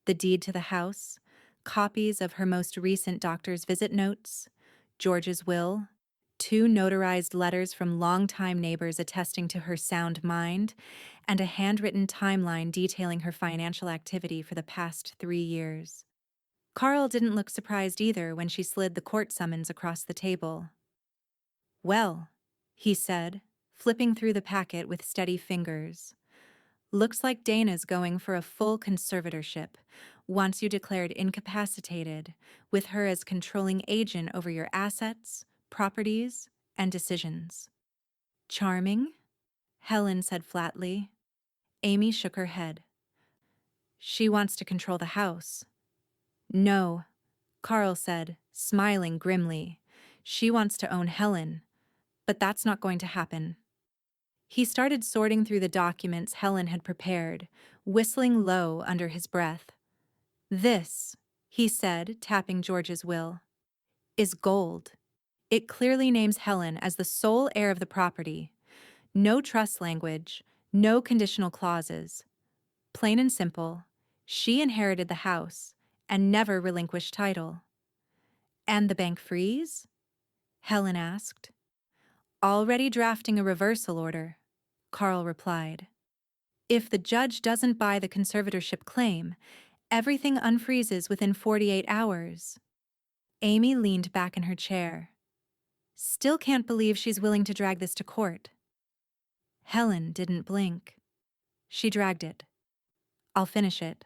The deed to the house, copies of her most recent doctor's visit notes, George's will, 2 notarized letters from longtime neighbors attesting to her sound mind, and a handwritten timeline detailing her financial activity for the past 3 years. Carl didn't look surprised either when she slid the court summons across the table. "Well," he said, flipping through the packet with steady fingers. "Looks like Dana's going for a full conservatorship, wants you declared incapacitated, with her as controlling agent over your assets, properties, and decisions." "Charming," Helen said flatly. Amy shook her head. "She wants to control the house." "No," Carl said, smiling grimly. "She wants to own Helen, but that's not going to happen." He started sorting through the documents Helen had prepared, whistling low under his breath. "This," he said, tapping George's will, "is gold. It clearly names Helen as the sole heir of the property. No trust language, no conditional clauses. Plain and simple, she inherited the house and never relinquished title." "And the bank freeze?" Helen asked. "Already drafting a reversal order," Carl replied. "If the judge doesn't buy the conservatorship claim, everything unfreezes within 48 hours. Amy leaned back in her chair. "Still can't believe she's willing to drag this to court." Helen didn't blink. She dragged it. "I'll finish it."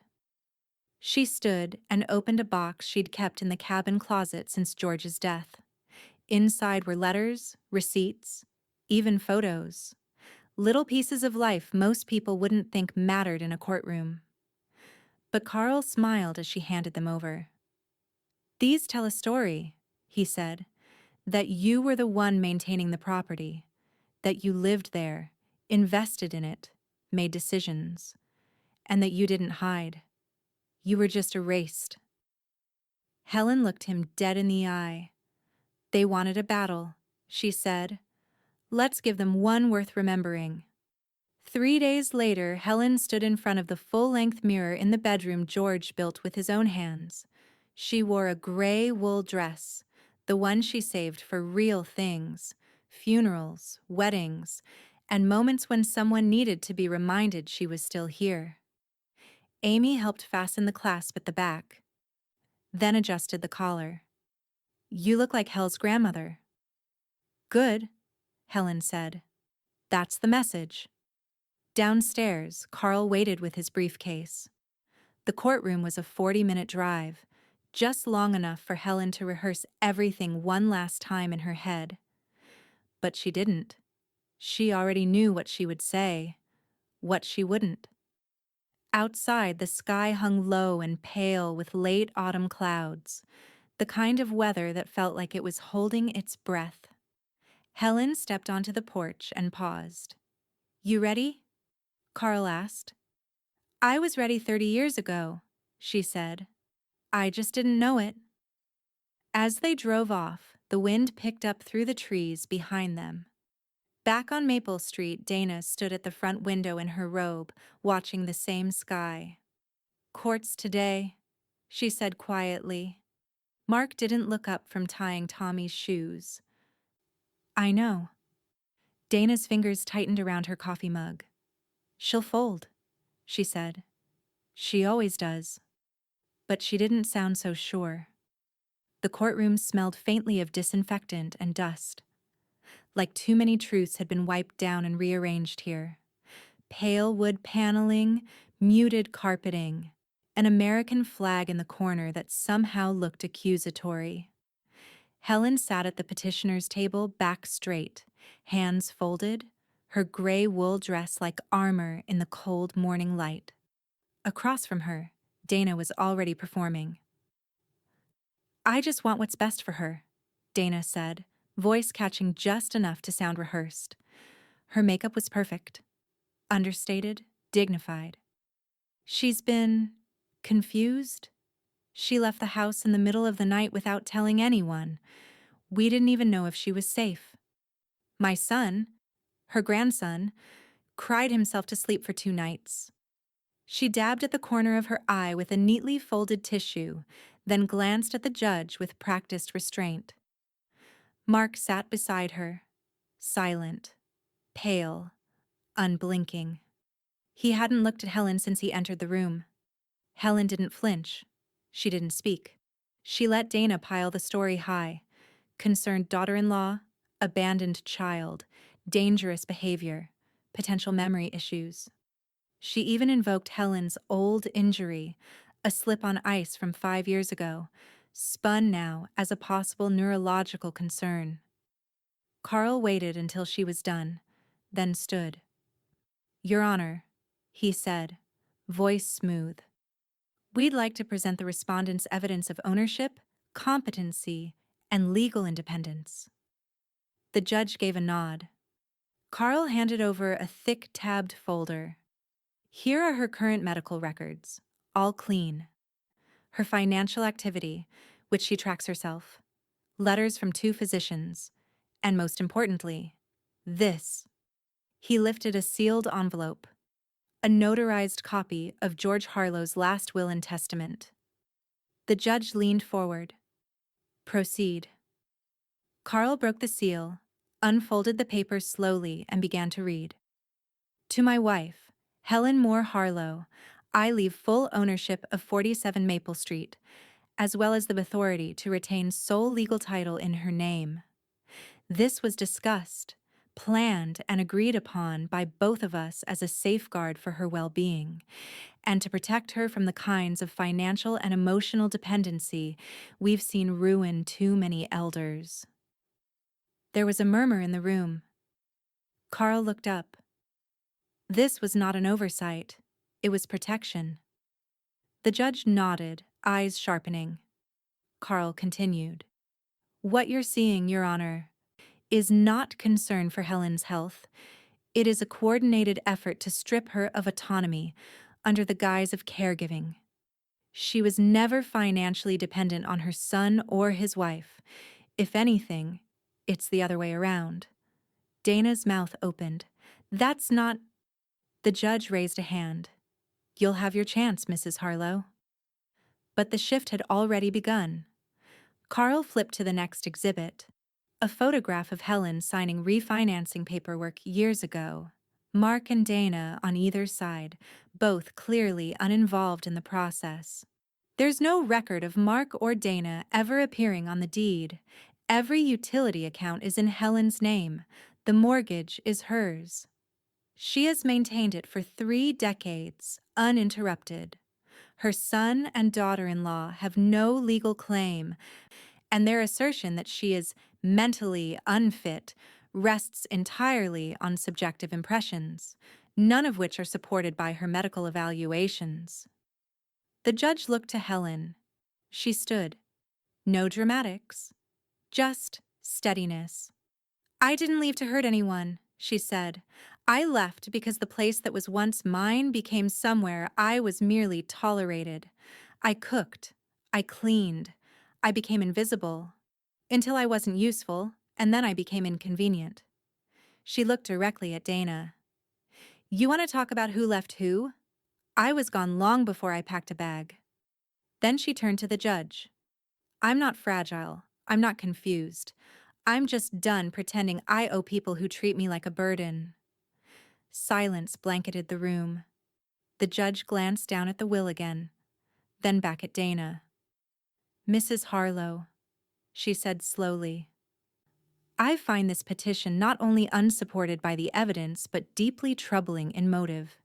She stood and opened a box she'd kept in the cabin closet since George's death. Inside were letters, receipts, even photos. Little pieces of life most people wouldn't think mattered in a courtroom. But Carl smiled as she handed them over. "These tell a story," he said, "that you were the one maintaining the property, that you lived there, invested in it, made decisions, and that you didn't hide. You were just erased." Helen looked him dead in the eye. "They wanted a battle," she said. "Let's give them one worth remembering." 3 days later, Helen stood in front of the full-length mirror in the bedroom George built with his own hands. She wore a gray wool dress, the one she saved for real things, funerals, weddings, and moments when someone needed to be reminded she was still here. Amy helped fasten the clasp at the back, then adjusted the collar. "You look like Hel's grandmother." "Good," Helen said. "That's the message." Downstairs, Carl waited with his briefcase. The courtroom was a 40-minute drive, just long enough for Helen to rehearse everything one last time in her head. But she didn't. She already knew what she would say, what she wouldn't. Outside, the sky hung low and pale with late autumn clouds, the kind of weather that felt like it was holding its breath. Helen stepped onto the porch and paused. "You ready?" Carl asked. "I was ready 30 years ago," she said. "I just didn't know it." As they drove off, the wind picked up through the trees behind them. Back on Maple Street, Dana stood at the front window in her robe, watching the same sky. "Courts today," she said quietly. Mark didn't look up from tying Tommy's shoes. "I know." Dana's fingers tightened around her coffee mug. "She'll fold," she said. "She always does." But she didn't sound so sure. The courtroom smelled faintly of disinfectant and dust. Like too many truths had been wiped down and rearranged here. Pale wood paneling, muted carpeting, an American flag in the corner that somehow looked accusatory. Helen sat at the petitioner's table, back straight, hands folded, her gray wool dress like armor in the cold morning light. Across from her, Dana was already performing. "I just want what's best for her," Dana said, voice catching just enough to sound rehearsed. Her makeup was perfect, understated, dignified. "She's been confused. She left the house in the middle of the night without telling anyone. We didn't even know if she was safe. My son, her grandson, cried himself to sleep for 2 nights. She dabbed at the corner of her eye with a neatly folded tissue, then glanced at the judge with practiced restraint. Mark sat beside her, silent, pale, unblinking. He hadn't looked at Helen since he entered the room. Helen didn't flinch. She didn't speak. She let Dana pile the story high. Concerned daughter-in-law, abandoned child, dangerous behavior, potential memory issues. She even invoked Helen's old injury, a slip on ice from 5 years ago, spun now as a possible neurological concern. Carl waited until she was done, then stood. "Your Honor," he said, voice smooth. "We'd like to present the respondent's evidence of ownership, competency, and legal independence." The judge gave a nod. Carl handed over a thick tabbed folder. "Here are her current medical records, all clean. Her financial activity, which she tracks herself, letters from 2 physicians, and most importantly, this." He lifted a sealed envelope, a notarized copy of George Harlow's last will and testament. The judge leaned forward. "Proceed." Carl broke the seal, unfolded the paper slowly, and began to read. "To my wife, Helen Moore Harlow, I leave full ownership of 47 Maple Street, as well as the authority to retain sole legal title in her name. This was discussed, planned, and agreed upon by both of us as a safeguard for her well-being, and to protect her from the kinds of financial and emotional dependency we've seen ruin too many elders." There was a murmur in the room. Carl looked up. This was not an oversight. It was protection. The judge nodded, eyes sharpening. Carl continued. "What you're seeing, Your Honor, is not concern for Helen's health. It is a coordinated effort to strip her of autonomy under the guise of caregiving. She was never financially dependent on her son or his wife. If anything, it's the other way around." Dana's mouth opened. "That's not—" The judge raised a hand. "You'll have your chance, Mrs. Harlow." But the shift had already begun. Carl flipped to the next exhibit, a photograph of Helen signing refinancing paperwork years ago. Mark and Dana on either side, both clearly uninvolved in the process. There's no record of Mark or Dana ever appearing on the deed. Every utility account is in Helen's name. The mortgage is hers. She has maintained it for 3 decades, uninterrupted. Her son and daughter-in-law have no legal claim, and their assertion that she is mentally unfit rests entirely on subjective impressions, none of which are supported by her medical evaluations. The judge looked to Helen. She stood. No dramatics, just steadiness. "I didn't leave to hurt anyone," she said. "I left because the place that was once mine became somewhere I was merely tolerated. I cooked. I cleaned. I became invisible. Until I wasn't useful, and then I became inconvenient." She looked directly at Dana. "You want to talk about who left who? I was gone long before I packed a bag." Then she turned to the judge. "I'm not fragile. I'm not confused. I'm just done pretending I owe people who treat me like a burden." Silence blanketed the room. The judge glanced down at the will again, then back at Dana. "Mrs. Harlow," she said slowly, "I find this petition not only unsupported by the evidence but deeply troubling in motive.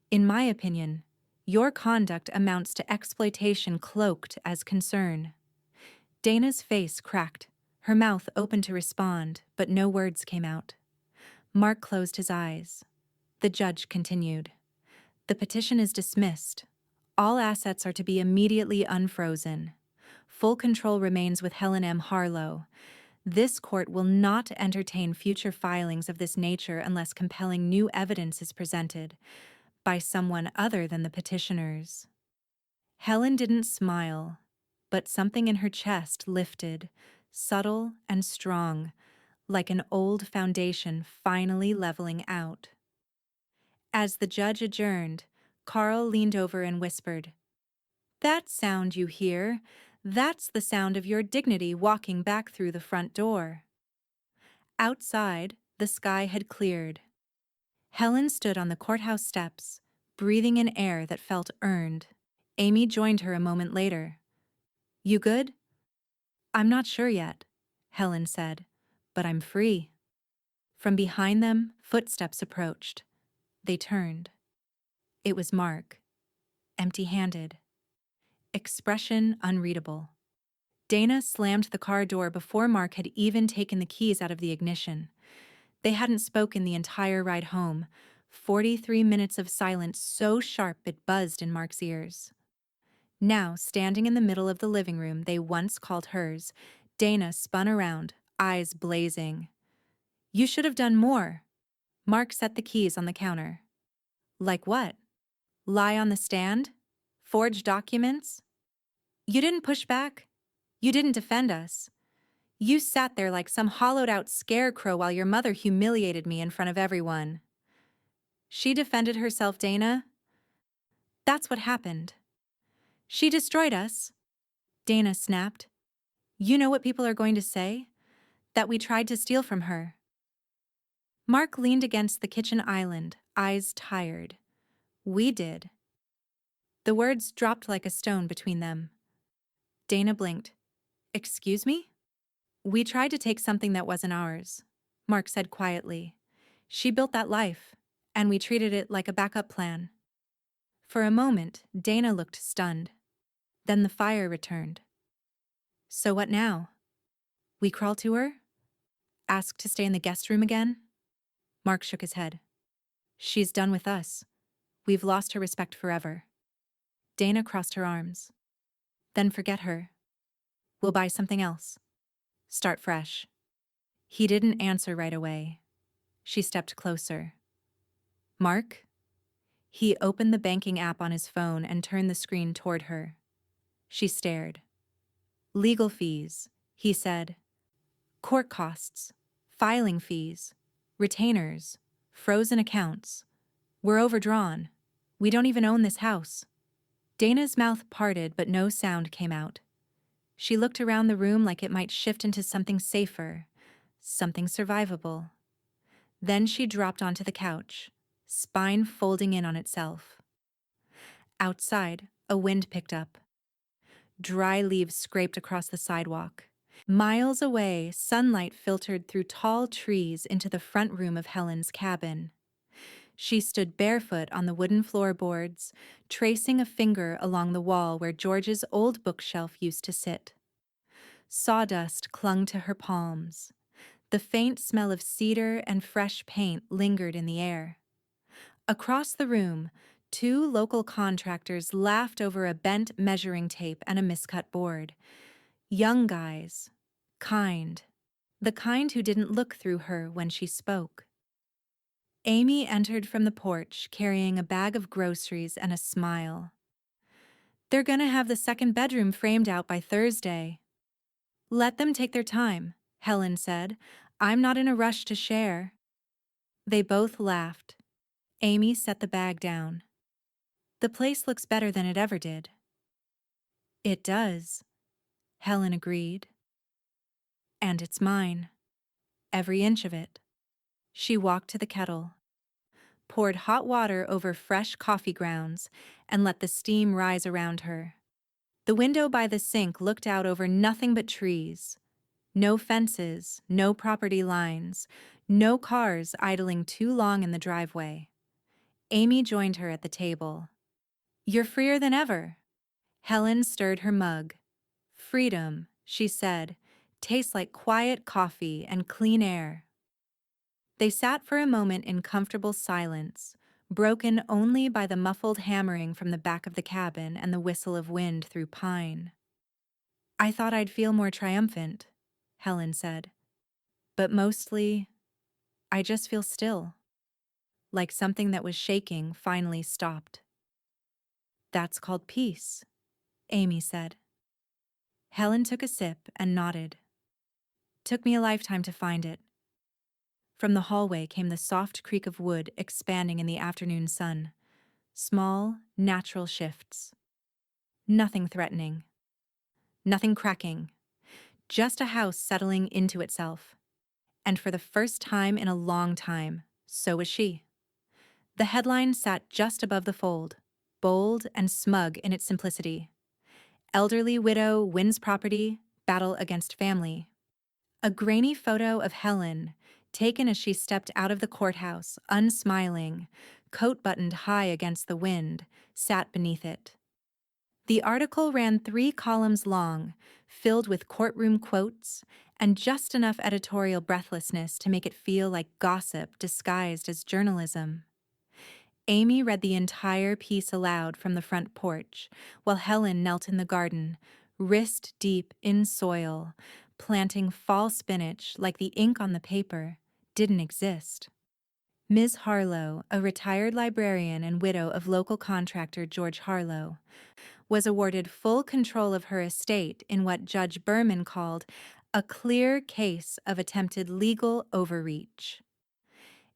In my opinion, Your conduct amounts to exploitation cloaked as concern. Dana's face cracked, her mouth opened to respond, but no words came out. Mark closed his eyes. The judge continued. The petition is dismissed. All assets are to be immediately unfrozen. Full control remains with Helen M. Harlow. This court will not entertain future filings of this nature unless compelling new evidence is presented by someone other than the petitioners. Helen didn't smile, but something in her chest lifted, subtle and strong, like an old foundation finally leveling out. As the judge adjourned, Carl leaned over and whispered, "That sound you hear, that's the sound of your dignity walking back through the front door." Outside, the sky had cleared. Helen stood on the courthouse steps, breathing in air that felt earned. Amy joined her a moment later. "You good?" "I'm not sure yet," Helen said, "but I'm free." From behind them, footsteps approached. They turned. It was Mark, empty-handed. Expression unreadable. Dana slammed the car door before Mark had even taken the keys out of the ignition. They hadn't spoken the entire ride home, 43 minutes of silence so sharp it buzzed in Mark's ears. Now, standing in the middle of the living room they once called hers, Dana spun around, eyes blazing. "You should have done more." Mark set the keys on the counter. "Like what? Lie on the stand? Forge documents? You didn't push back. You didn't defend us. You sat there like some hollowed-out scarecrow while your mother humiliated me in front of everyone." "She defended herself, Dana. That's what happened." "She destroyed us," Dana snapped. "You know what people are going to say? That we tried to steal from her." Mark leaned against the kitchen island, eyes tired. "We did." The words dropped like a stone between them. Dana blinked. "Excuse me?" "We tried to take something that wasn't ours," Mark said quietly. "She built that life, and we treated it like a backup plan." For a moment, Dana looked stunned. Then the fire returned. "So what now? We crawl to her? Ask to stay in the guest room again?" Mark shook his head. "She's done with us. We've lost her respect forever." Dana crossed her arms. "Then forget her. We'll buy something else. Start fresh." He didn't answer right away. She stepped closer. "Mark?" He opened the banking app on his phone and turned the screen toward her. She stared. "Legal fees," he said. "Court costs, filing fees, retainers, frozen accounts. We're overdrawn. We don't even own this house." Dana's mouth parted, but no sound came out. She looked around the room like it might shift into something safer, something survivable. Then she dropped onto the couch, spine folding in on itself. Outside, a wind picked up. Dry leaves scraped across the sidewalk. Miles away, sunlight filtered through tall trees into the front room of Helen's cabin. She stood barefoot on the wooden floorboards, tracing a finger along the wall where George's old bookshelf used to sit. Sawdust clung to her palms. The faint smell of cedar and fresh paint lingered in the air. Across the room, two local contractors laughed over a bent measuring tape and a miscut board. Young guys, kind, the kind who didn't look through her when she spoke. Amy entered from the porch carrying a bag of groceries and a smile. "They're gonna have the second bedroom framed out by Thursday." "Let them take their time," Helen said. "I'm not in a rush to share." They both laughed. Amy set the bag down. "The place looks better than it ever did." "It does," Helen agreed. "And it's mine. Every inch of it." She walked to the kettle, poured hot water over fresh coffee grounds, and let the steam rise around her. The window by the sink looked out over nothing but trees. No fences, no property lines, no cars idling too long in the driveway. Amy joined her at the table. You're freer than ever. Helen stirred her mug. Freedom, she said, tastes like quiet coffee and clean air. They sat for a moment in comfortable silence, broken only by the muffled hammering from the back of the cabin and the whistle of wind through pine. I thought I'd feel more triumphant, Helen said. But mostly, I just feel still, like something that was shaking finally stopped. That's called peace, Amy said. Helen took a sip and nodded. Took me a lifetime to find it. From the hallway came the soft creak of wood expanding in the afternoon sun. Small, natural shifts. Nothing threatening. Nothing cracking. Just a house settling into itself. And for the first time in a long time, so was she. The headline sat just above the fold, bold and smug in its simplicity. Elderly widow wins property, battle against family. A grainy photo of Helen, taken as she stepped out of the courthouse, unsmiling, coat buttoned high against the wind, sat beneath it. The article ran 3 columns long, filled with courtroom quotes, and just enough editorial breathlessness to make it feel like gossip disguised as journalism. Amy read the entire piece aloud from the front porch, while Helen knelt in the garden, wrist deep in soil, planting fall spinach like the ink on the paper didn't exist. Ms. Harlow, a retired librarian and widow of local contractor George Harlow, was awarded full control of her estate in what Judge Berman called a clear case of attempted legal overreach.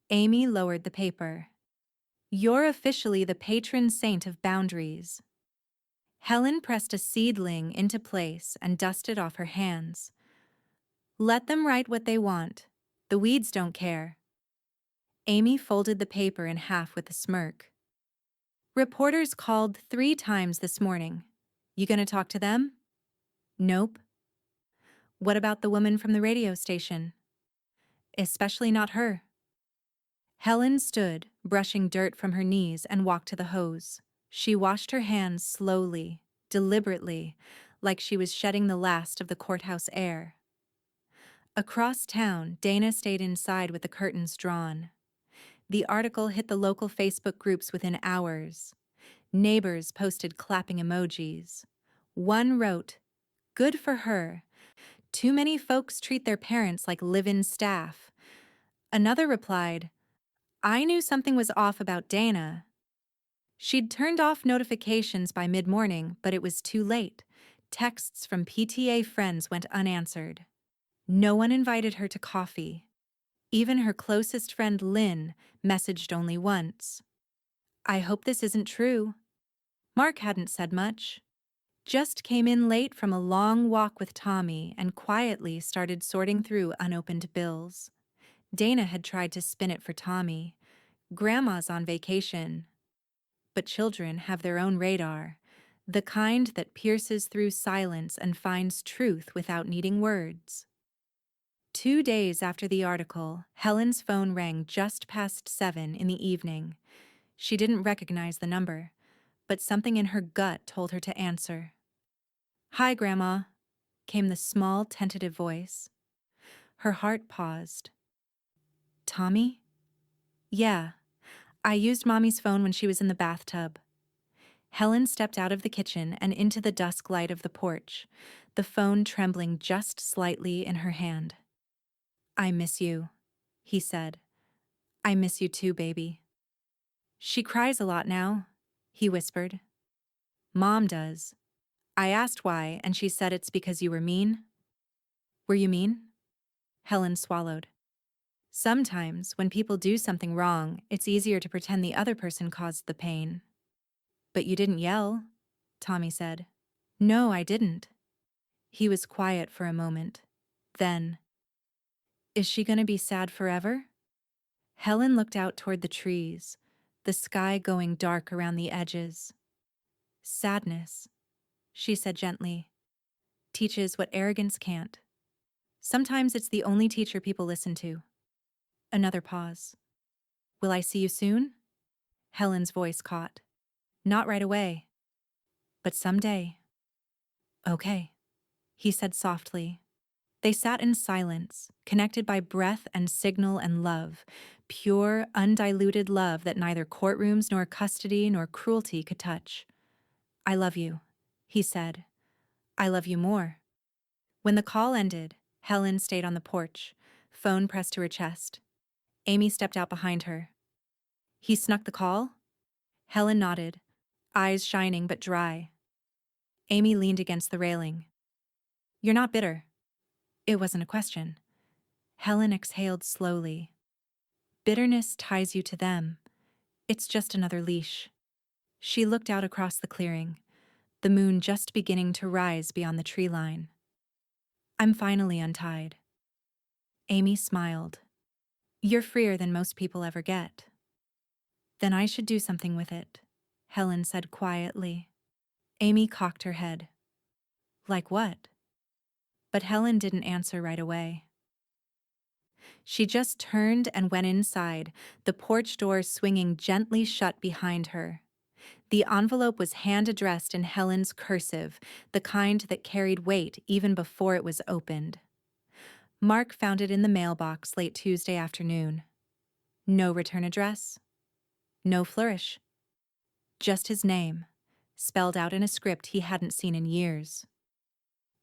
Amy lowered the paper. You're officially the patron saint of boundaries. Helen pressed a seedling into place and dusted off her hands. Let them write what they want. The weeds don't care. Amy folded the paper in half with a smirk. Reporters called 3 times this morning. You gonna talk to them? Nope. What about the woman from the radio station? Especially not her. Helen stood, brushing dirt from her knees, and walked to the hose. She washed her hands slowly, deliberately, like she was shedding the last of the courthouse air. Across town, Dana stayed inside with the curtains drawn. The article hit the local Facebook groups within hours. Neighbors posted clapping emojis. One wrote, "Good for her. Too many folks treat their parents like live-in staff." Another replied, "I knew something was off about Dana." She'd turned off notifications by mid-morning, but it was too late. Texts from PTA friends went unanswered. No one invited her to coffee. Even her closest friend Lynn messaged only once. I hope this isn't true. Mark hadn't said much. Just came in late from a long walk with Tommy and quietly started sorting through unopened bills. Dana had tried to spin it for Tommy. Grandma's on vacation. But children have their own radar, the kind that pierces through silence and finds truth without needing words. 2 days after the article, Helen's phone rang just past 7 in the evening. She didn't recognize the number, but something in her gut told her to answer. "Hi, Grandma," came the small, tentative voice. Her heart paused. "Tommy?" "Yeah. I used Mommy's phone when she was in the bathtub." Helen stepped out of the kitchen and into the dusk light of the porch, the phone trembling just slightly in her hand. "I miss you," he said. "I miss you too, baby." "She cries a lot now," he whispered. "Mom does. I asked why, and she said it's because you were mean." "Were you mean?" Helen swallowed. Sometimes, when people do something wrong, it's easier to pretend the other person caused the pain. "But you didn't yell," Tommy said. "No, I didn't." He was quiet for a moment. Then, "Is she gonna be sad forever?" Helen looked out toward the trees, the sky going dark around the edges. "Sadness," she said gently, "teaches what arrogance can't. Sometimes it's the only teacher people listen to." Another pause. "Will I see you soon?" Helen's voice caught. Not right away, but someday. Okay, he said softly. They sat in silence, connected by breath and signal and love, pure, undiluted love that neither courtrooms nor custody nor cruelty could touch. I love you, he said. I love you more. When the call ended, Helen stayed on the porch, phone pressed to her chest. Amy stepped out behind her. He snuck the call? Helen nodded, eyes shining but dry. Amy leaned against the railing. You're not bitter. It wasn't a question. Helen exhaled slowly. Bitterness ties you to them. It's just another leash. She looked out across the clearing, the moon just beginning to rise beyond the tree line. I'm finally untied. Amy smiled. You're freer than most people ever get. Then I should do something with it, Helen said quietly. Amy cocked her head. Like what? But Helen didn't answer right away. She just turned and went inside, the porch door swinging gently shut behind her. The envelope was hand-addressed in Helen's cursive, the kind that carried weight even before it was opened. Mark found it in the mailbox late Tuesday afternoon. No return address. No flourish. Just his name, spelled out in a script he hadn't seen in years.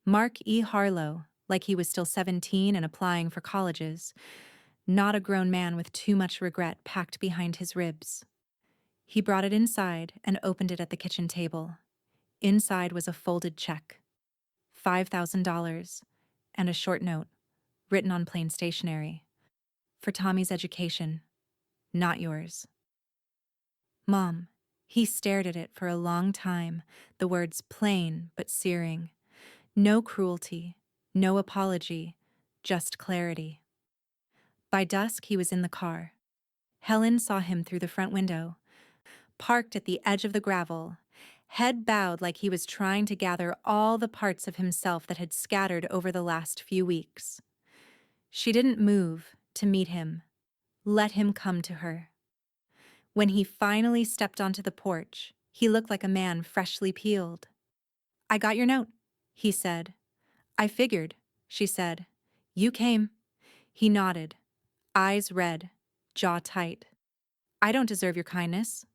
Mark E. Harlow, like he was still 17 and applying for colleges, not a grown man with too much regret packed behind his ribs. He brought it inside and opened it at the kitchen table. Inside was a folded check, $5,000, and a short note, written on plain stationery. For Tommy's education, not yours. Mom. He stared at it for a long time, the words plain but searing. No cruelty, no apology, just clarity. By dusk, he was in the car. Helen saw him through the front window, parked at the edge of the gravel, head bowed like he was trying to gather all the parts of himself that had scattered over the last few weeks. She didn't move to meet him, let him come to her. When he finally stepped onto the porch, he looked like a man freshly peeled. I got your note, he said. I figured, she said. You came. He nodded, eyes red, jaw tight. I don't deserve your kindness.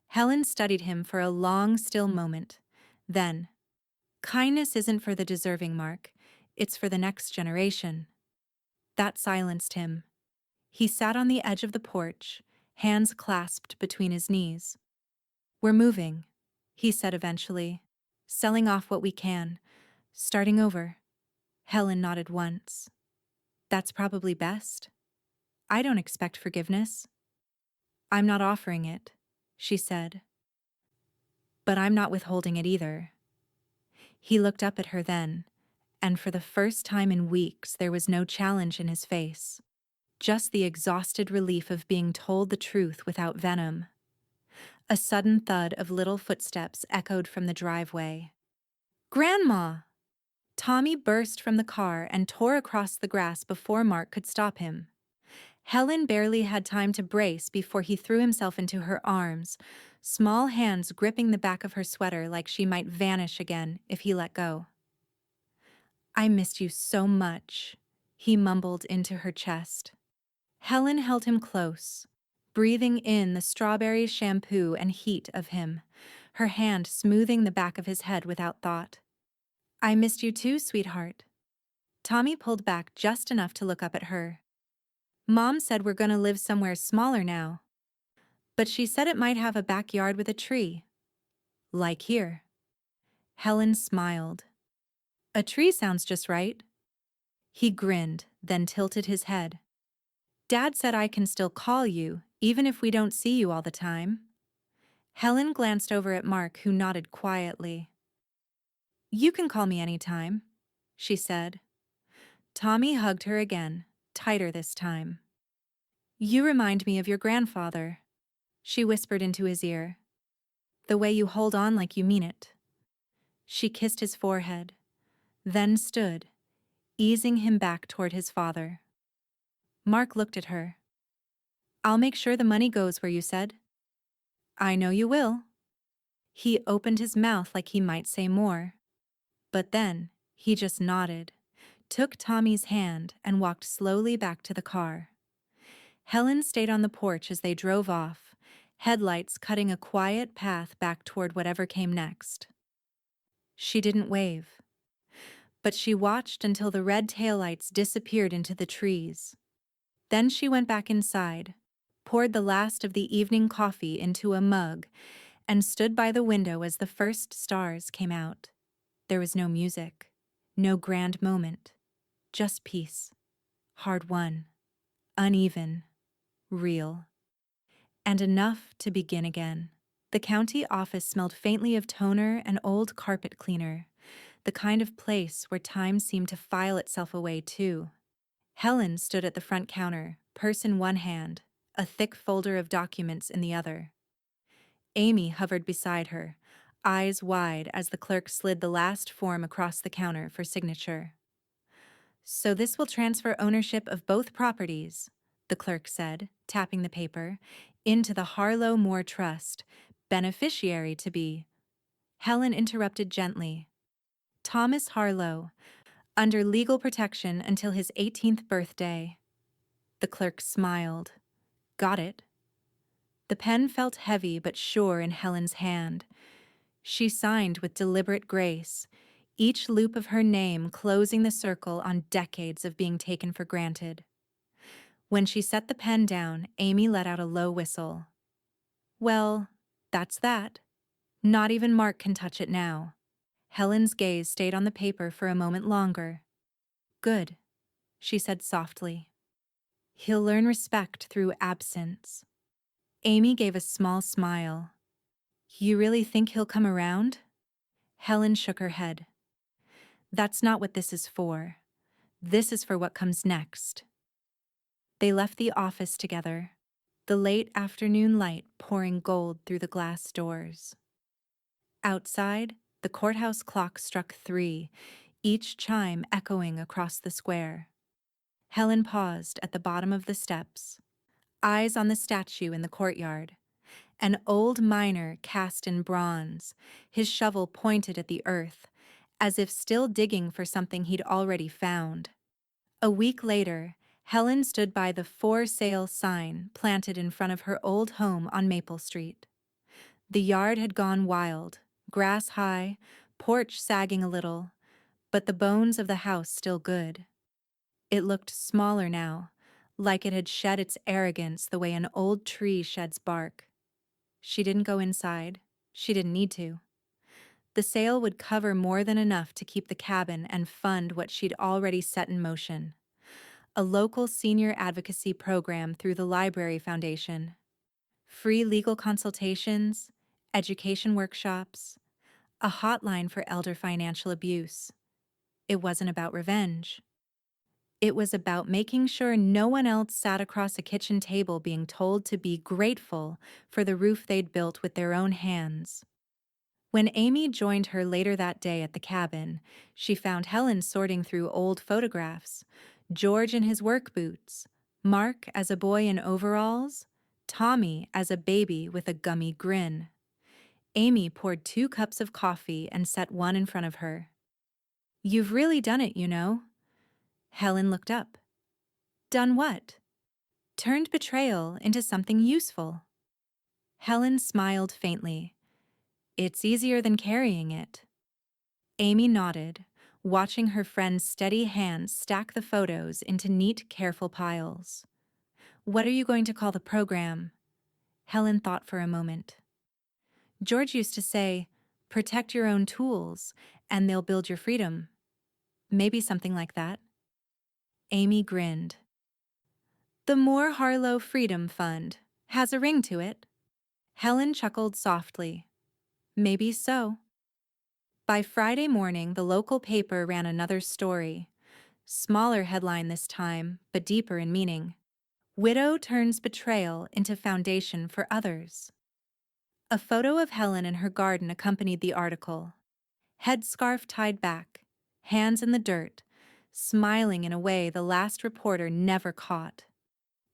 Helen studied him for a long, still moment. Then, kindness isn't for the deserving, Mark. It's for the next generation. That silenced him. He sat on the edge of the porch, hands clasped between his knees. We're moving, he said eventually, selling off what we can, starting over. Helen nodded once. That's probably best. I don't expect forgiveness. I'm not offering it, she said. But I'm not withholding it either. He looked up at her then, and for the first time in weeks there was no challenge in his face. Just the exhausted relief of being told the truth without venom. A sudden thud of little footsteps echoed from the driveway. Grandma! Tommy burst from the car and tore across the grass before Mark could stop him. Helen barely had time to brace before he threw himself into her arms, small hands gripping the back of her sweater like she might vanish again if he let go. I missed you so much, he mumbled into her chest. Helen held him close, breathing in the strawberry shampoo and heat of him, her hand smoothing the back of his head without thought. I missed you too, sweetheart. Tommy pulled back just enough to look up at her. Mom said we're going to live somewhere smaller now. But she said it might have a backyard with a tree. Like here. Helen smiled. A tree sounds just right. He grinned, then tilted his head. Dad said I can still call you, even if we don't see you all the time. Helen glanced over at Mark, who nodded quietly. You can call me anytime, she said. Tommy hugged her again, tighter this time. You remind me of your grandfather, she whispered into his ear. The way you hold on like you mean it. She kissed his forehead, then stood, easing him back toward his father. Mark looked at her. I'll make sure the money goes where you said. I know you will. He opened his mouth like he might say more. But then, he just nodded, took Tommy's hand, and walked slowly back to the car. Helen stayed on the porch as they drove off, headlights cutting a quiet path back toward whatever came next. She didn't wave, but she watched until the red taillights disappeared into the trees. Then she went back inside, poured the last of the evening coffee into a mug, and stood by the window as the first stars came out. There was no music, no grand moment, just peace. Hard-won, uneven, real. And enough to begin again. The county office smelled faintly of toner and old carpet cleaner, the kind of place where time seemed to file itself away too. Helen stood at the front counter, purse in one hand, a thick folder of documents in the other. Amy hovered beside her, eyes wide as the clerk slid the last form across the counter for signature. "So this will transfer ownership of both properties," the clerk said, tapping the paper, "into the Harlow Moore Trust, beneficiary to be—" Helen interrupted gently. "Thomas Harlow, under legal protection until his 18th birthday." The clerk smiled. "Got it." The pen felt heavy but sure in Helen's hand. She signed with deliberate grace, each loop of her name closing the circle on decades of being taken for granted. When she set the pen down, Amy let out a low whistle. "Well, that's that. Not even Mark can touch it now." Helen's gaze stayed on the paper for a moment longer. "Good," she said softly. "He'll learn respect through absence." Amy gave a small smile. "You really think he'll come around?" Helen shook her head. "That's not what this is for. This is for what comes next." They left the office together, the late afternoon light pouring gold through the glass doors. Outside, the courthouse clock struck 3, each chime echoing across the square. Helen paused at the bottom of the steps, eyes on the statue in the courtyard. An old miner cast in bronze, his shovel pointed at the earth, as if still digging for something he'd already found. A week later, Helen stood by the "For Sale" sign planted in front of her old home on Maple Street. The yard had gone wild, grass high, porch sagging a little, but the bones of the house still good. It looked smaller now, like it had shed its arrogance the way an old tree sheds bark. She didn't go inside. She didn't need to. The sale would cover more than enough to keep the cabin and fund what she'd already set in motion: a local senior advocacy program through the Library Foundation, free legal consultations, education workshops, a hotline for elder financial abuse. It wasn't about revenge. It was about making sure no one else sat across a kitchen table being told to be grateful for the roof they'd built with their own hands. When Amy joined her later that day at the cabin, she found Helen sorting through old photographs, George in his work boots, Mark as a boy in overalls, Tommy as a baby with a gummy grin. Amy poured 2 cups of coffee and set one in front of her. "You've really done it, you know." Helen looked up. "Done what?" "Turned betrayal into something useful." Helen smiled faintly. "It's easier than carrying it." Amy nodded, watching her friend's steady hands stack the photos into neat, careful piles. "What are you going to call the program?" Helen thought for a moment. "George used to say, 'Protect your own tools, and they'll build your freedom.' Maybe something like that." Amy grinned. "The Moore Harlow Freedom Fund has a ring to it." Helen chuckled softly. "Maybe so." By Friday morning, the local paper ran another story. Smaller headline this time, but deeper in meaning. "Widow turns betrayal into foundation for others." A photo of Helen in her garden accompanied the article. Headscarf tied back, hands in the dirt, smiling in a way the last reporter never caught.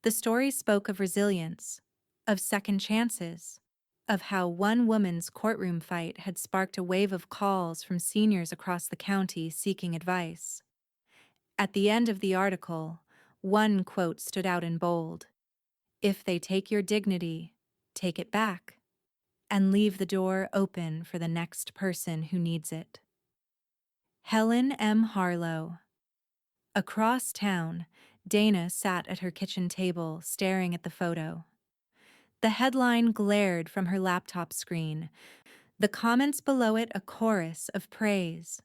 The story spoke of resilience, of second chances, of how one woman's courtroom fight had sparked a wave of calls from seniors across the county seeking advice. At the end of the article, one quote stood out in bold: "If they take your dignity, take it back, and leave the door open for the next person who needs it." Helen M. Harlow. Across town, Dana sat at her kitchen table staring at the photo. The headline glared from her laptop screen, the comments below it a chorus of praise.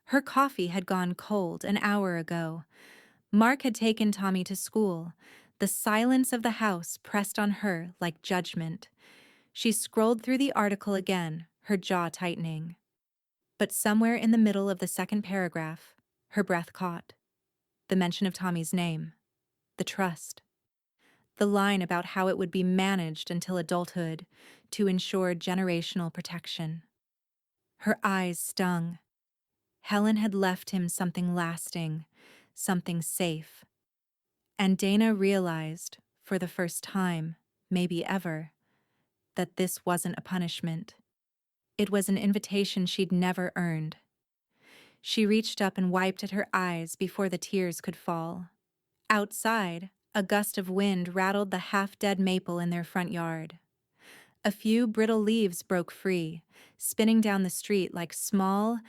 Her coffee had gone cold an hour ago. Mark had taken Tommy to school. The silence of the house pressed on her like judgment. She scrolled through the article again, her jaw tightening. But somewhere in the middle of the second paragraph, her breath caught. The mention of Tommy's name. The trust. The line about how it would be managed until adulthood to ensure generational protection. Her eyes stung. Helen had left him something lasting, something safe. And Dana realized, for the first time, maybe ever, that this wasn't a punishment. It was an invitation she'd never earned. She reached up and wiped at her eyes before the tears could fall. Outside, a gust of wind rattled the half-dead maple in their front yard. A few brittle leaves broke free, spinning down the street like small,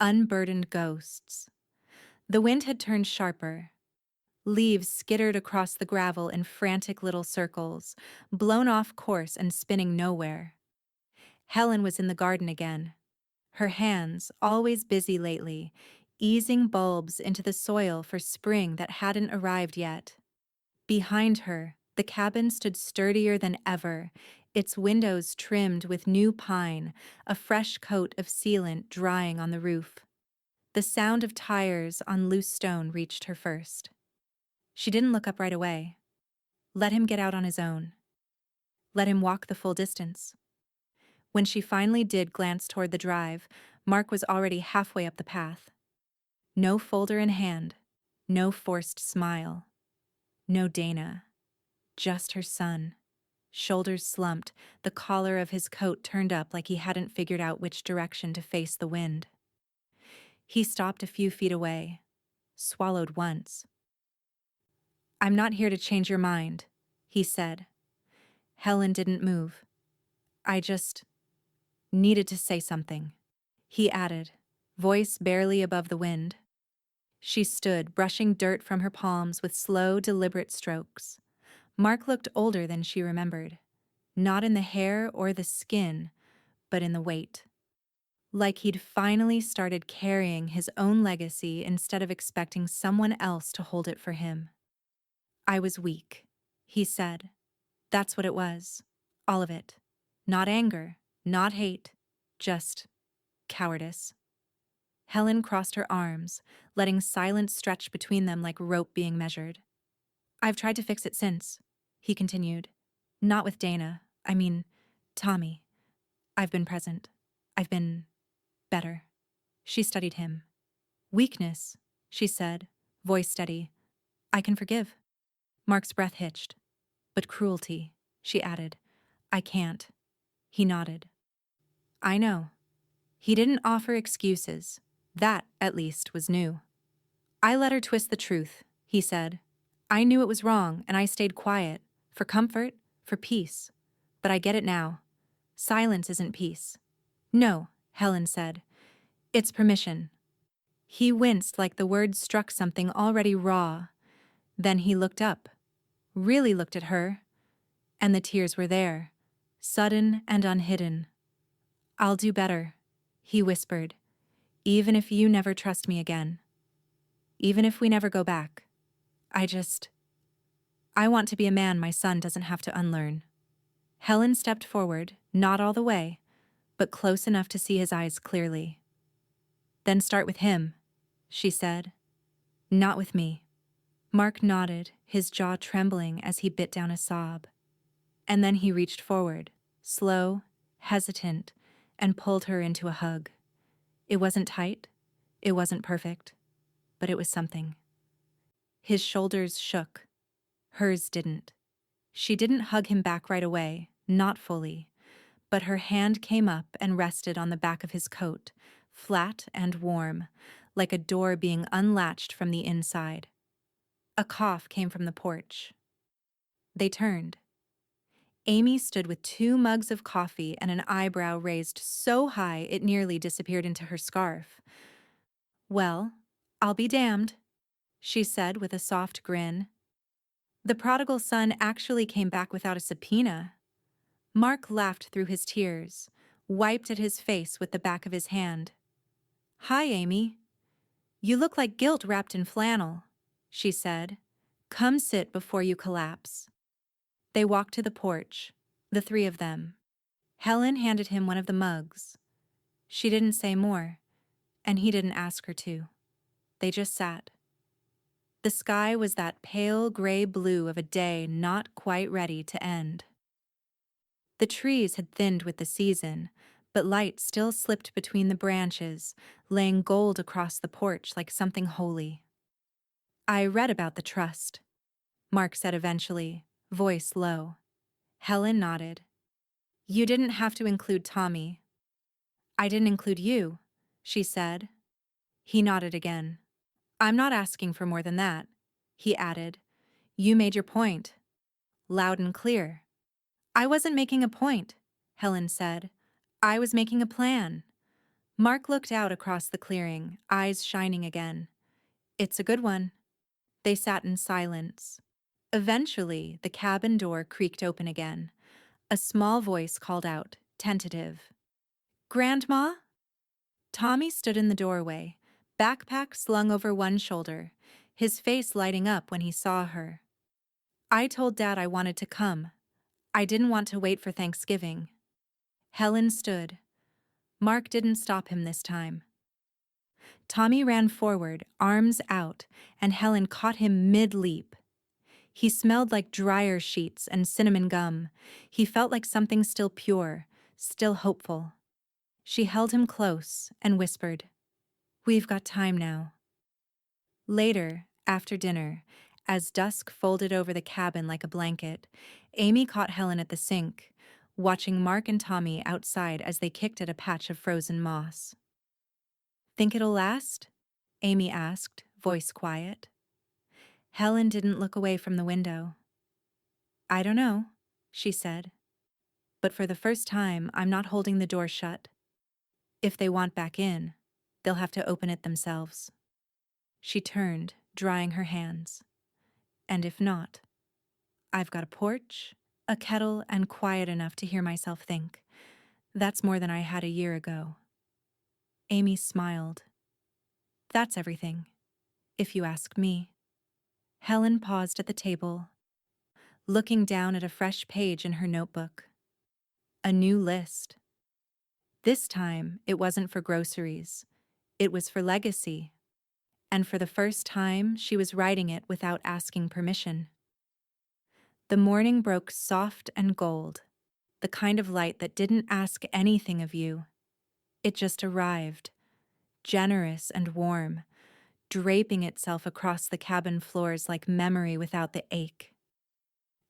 unburdened ghosts. The wind had turned sharper. Leaves skittered across the gravel in frantic little circles, blown off course and spinning nowhere. Helen was in the garden again. Her hands, always busy lately, easing bulbs into the soil for spring that hadn't arrived yet. Behind her, the cabin stood sturdier than ever, its windows trimmed with new pine, a fresh coat of sealant drying on the roof. The sound of tires on loose stone reached her first. She didn't look up right away. Let him get out on his own. Let him walk the full distance. When she finally did glance toward the drive, Mark was already halfway up the path. No folder in hand, no forced smile. No Dana, just her son. Shoulders slumped, the collar of his coat turned up like he hadn't figured out which direction to face the wind. He stopped a few feet away, swallowed once. "I'm not here to change your mind," he said. Helen didn't move. "I just needed to say something," he added, voice barely above the wind. She stood, brushing dirt from her palms with slow, deliberate strokes. Mark looked older than she remembered, not in the hair or the skin, but in the weight. Like he'd finally started carrying his own legacy instead of expecting someone else to hold it for him. "I was weak," he said. "That's what it was. All of it. Not anger, not hate, just cowardice." Helen crossed her arms, letting silence stretch between them like rope being measured. "I've tried to fix it since," he continued. "Not with Dana. I mean, Tommy. I've been present. I've been better." She studied him. "Weakness," she said, voice steady. "I can forgive." Mark's breath hitched. "But cruelty," she added. "I can't." He nodded. "I know." He didn't offer excuses. That, at least, was new. "I let her twist the truth," he said. "I knew it was wrong, and I stayed quiet. For comfort, for peace. But I get it now. Silence isn't peace." "No," Helen said. "It's permission." He winced like the words struck something already raw. Then he looked up. Really looked at her. And the tears were there, sudden and unhidden. "I'll do better," he whispered. "Even if you never trust me again. Even if we never go back. I want to be a man my son doesn't have to unlearn." Helen stepped forward, not all the way, but close enough to see his eyes clearly. "Then start with him," she said. "Not with me." Mark nodded, his jaw trembling as he bit down a sob. And then he reached forward, slow, hesitant, and pulled her into a hug. It wasn't tight, it wasn't perfect, but it was something. His shoulders shook. Hers didn't. She didn't hug him back right away, not fully. but her hand came up and rested on the back of his coat, flat and warm, like a door being unlatched from the inside. A cough came from the porch. They turned. Amy stood with 2 mugs of coffee and an eyebrow raised so high it nearly disappeared into her scarf. "Well, I'll be damned," she said with a soft grin. The prodigal son actually came back without a subpoena. Mark laughed through his tears, wiped at his face with the back of his hand. "Hi, Amy. You look like guilt wrapped in flannel," she said. "Come sit before you collapse." They walked to the porch, the 3 of them. Helen handed him one of the mugs. She didn't say more, and he didn't ask her to. They just sat. The sky was that pale gray blue of a day not quite ready to end. The trees had thinned with the season, but light still slipped between the branches, laying gold across the porch like something holy. "I read about the trust," Mark said eventually, voice low. Helen nodded. "You didn't have to include Tommy." "I didn't include you," she said. He nodded again. "I'm not asking for more than that," he added. "You made your point. Loud and clear." "I wasn't making a point," Helen said. "I was making a plan." Mark looked out across the clearing, eyes shining again. "It's a good one." They sat in silence. Eventually, the cabin door creaked open again. A small voice called out, tentative. "Grandma?" Tommy stood in the doorway, backpack slung over one shoulder, his face lighting up when he saw her. "I told Dad I wanted to come. I didn't want to wait for Thanksgiving." Helen stood. Mark didn't stop him this time. Tommy ran forward, arms out, and Helen caught him mid-leap. He smelled like dryer sheets and cinnamon gum. He felt like something still pure, still hopeful. She held him close and whispered, "We've got time now." Later, after dinner, as dusk folded over the cabin like a blanket, Amy caught Helen at the sink, watching Mark and Tommy outside as they kicked at a patch of frozen moss. "Think it'll last?" Amy asked, voice quiet. Helen didn't look away from the window. "I don't know," she said. "But for the first time, I'm not holding the door shut. If they want back in, they'll have to open it themselves." She turned, drying her hands. "And if not, I've got a porch, a kettle, and quiet enough to hear myself think. That's more than I had a year ago." Amy smiled. "That's everything, if you ask me." Helen paused at the table, looking down at a fresh page in her notebook. A new list. This time, it wasn't for groceries. It was for legacy. And for the first time, she was writing it without asking permission. The morning broke soft and gold, the kind of light that didn't ask anything of you. It just arrived, generous and warm, draping itself across the cabin floors like memory without the ache.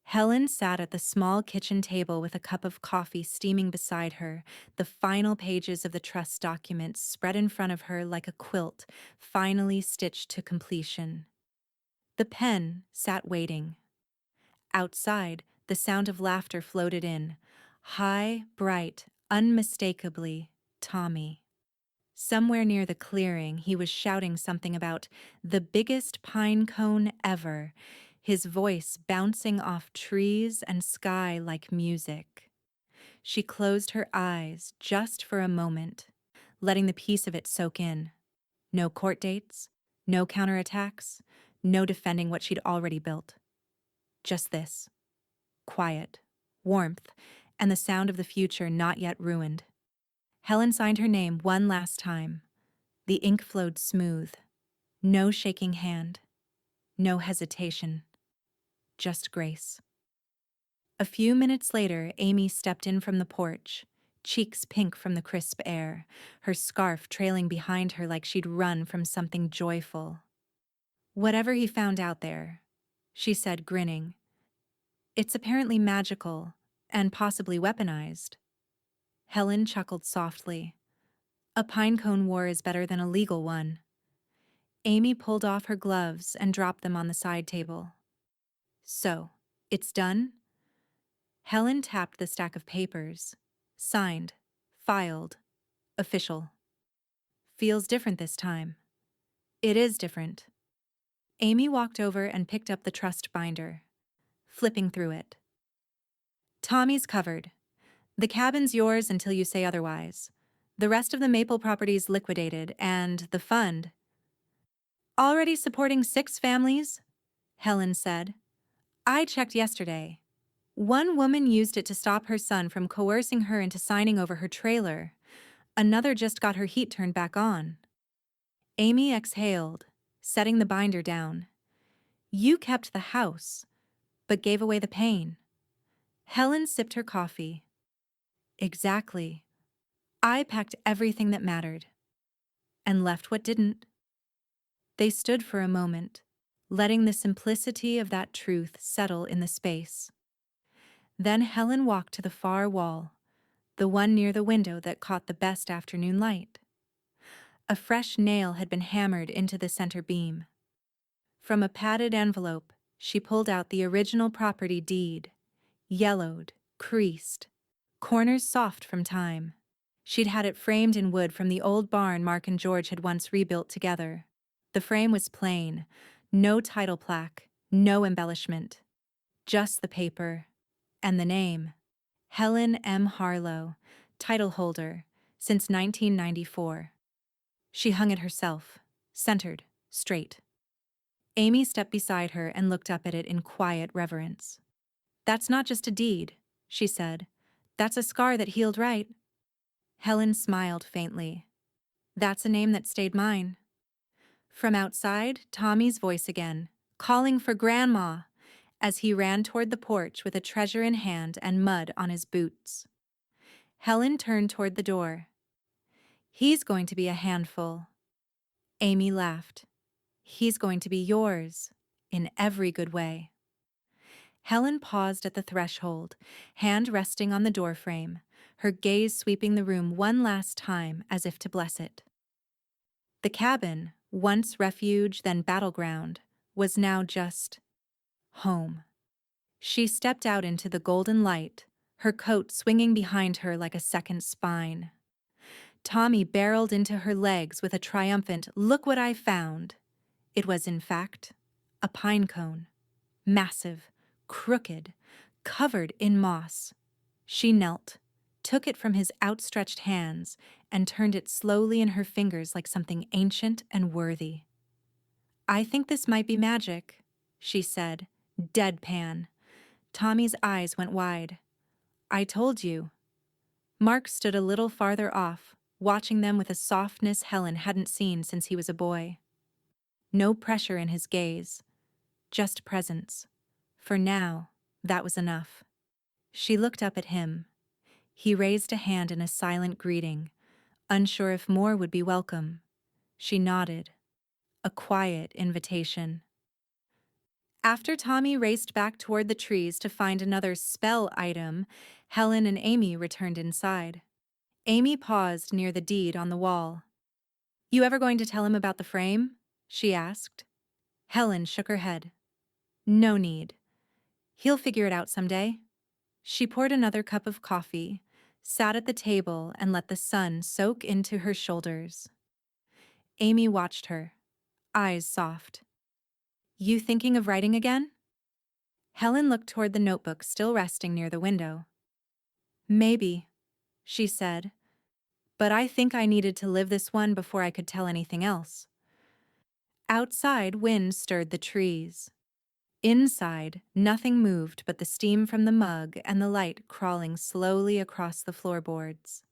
Helen sat at the small kitchen table with a cup of coffee steaming beside her, the final pages of the trust document spread in front of her like a quilt, finally stitched to completion. The pen sat waiting. Outside, the sound of laughter floated in, high, bright, unmistakably Tommy. Somewhere near the clearing, he was shouting something about the biggest pine cone ever, his voice bouncing off trees and sky like music. She closed her eyes just for a moment, letting the peace of it soak in. No court dates, no counterattacks, no defending what she'd already built. Just this. Quiet, warmth, and the sound of the future not yet ruined. Helen signed her name one last time. The ink flowed smooth. No shaking hand. No hesitation. Just grace. A few minutes later, Amy stepped in from the porch, cheeks pink from the crisp air, her scarf trailing behind her like she'd run from something joyful. "Whatever he found out there," she said, grinning, "it's apparently magical and possibly weaponized." Helen chuckled softly. A pinecone war is better than a legal one. Amy pulled off her gloves and dropped them on the side table. So, it's done? Helen tapped the stack of papers. Signed. Filed. Official. Feels different this time. It is different. Amy walked over and picked up the trust binder, flipping through it. Tommy's covered. The cabin's yours until you say otherwise. The rest of the Maple property's liquidated, and the fund. Already supporting 6 families? Helen said. I checked yesterday. One woman used it to stop her son from coercing her into signing over her trailer. Another just got her heat turned back on. Amy exhaled, setting the binder down. You kept the house, but gave away the pain. Helen sipped her coffee. Exactly. I packed everything that mattered, and left what didn't. They stood for a moment, letting the simplicity of that truth settle in the space. Then Helen walked to the far wall, the one near the window that caught the best afternoon light. A fresh nail had been hammered into the center beam. From a padded envelope, she pulled out the original property deed, yellowed, creased, corners soft from time. She'd had it framed in wood from the old barn Mark and George had once rebuilt together. The frame was plain, no title plaque, no embellishment. Just the paper, and the name. Helen M. Harlow, title holder, since 1994. She hung it herself, centered, straight. Amy stepped beside her and looked up at it in quiet reverence. That's not just a deed, she said. That's a scar that healed right. Helen smiled faintly. That's a name that stayed mine. From outside, Tommy's voice again, calling for Grandma, as he ran toward the porch with a treasure in hand and mud on his boots. Helen turned toward the door. He's going to be a handful. Amy laughed. He's going to be yours, in every good way. Helen paused at the threshold, hand resting on the doorframe, her gaze sweeping the room one last time as if to bless it. The cabin, once refuge then battleground, was now just home. She stepped out into the golden light, her coat swinging behind her like a second spine. Tommy barreled into her legs with a triumphant, "Look what I found." It was, in fact, a pine cone. Massive, crooked, covered in moss. She knelt, took it from his outstretched hands, and turned it slowly in her fingers like something ancient and worthy. I think this might be magic, she said, deadpan. Tommy's eyes went wide. I told you. Mark stood a little farther off, watching them with a softness Helen hadn't seen since he was a boy. No pressure in his gaze, just presence. For now, that was enough. She looked up at him. He raised a hand in a silent greeting, unsure if more would be welcome. She nodded. A quiet invitation. After Tommy raced back toward the trees to find another spell item, Helen and Amy returned inside. Amy paused near the deed on the wall. You ever going to tell him about the frame? She asked. Helen shook her head. No need. He'll figure it out someday. She poured another cup of coffee, sat at the table, and let the sun soak into her shoulders. Amy watched her, eyes soft. You thinking of writing again? Helen looked toward the notebook still resting near the window. Maybe, she said, but I think I needed to live this one before I could tell anything else. Outside, wind stirred the trees. Inside, nothing moved but the steam from the mug and the light crawling slowly across the floorboards.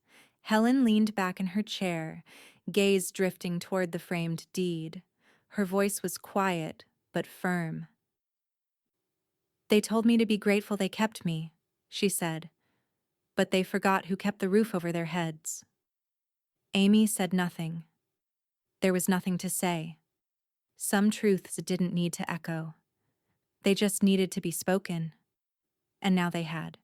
Helen leaned back in her chair, gaze drifting toward the framed deed. Her voice was quiet, but firm. They told me to be grateful they kept me, she said, but they forgot who kept the roof over their heads. Amy said nothing. There was nothing to say. Some truths didn't need to echo. They just needed to be spoken, and now they had.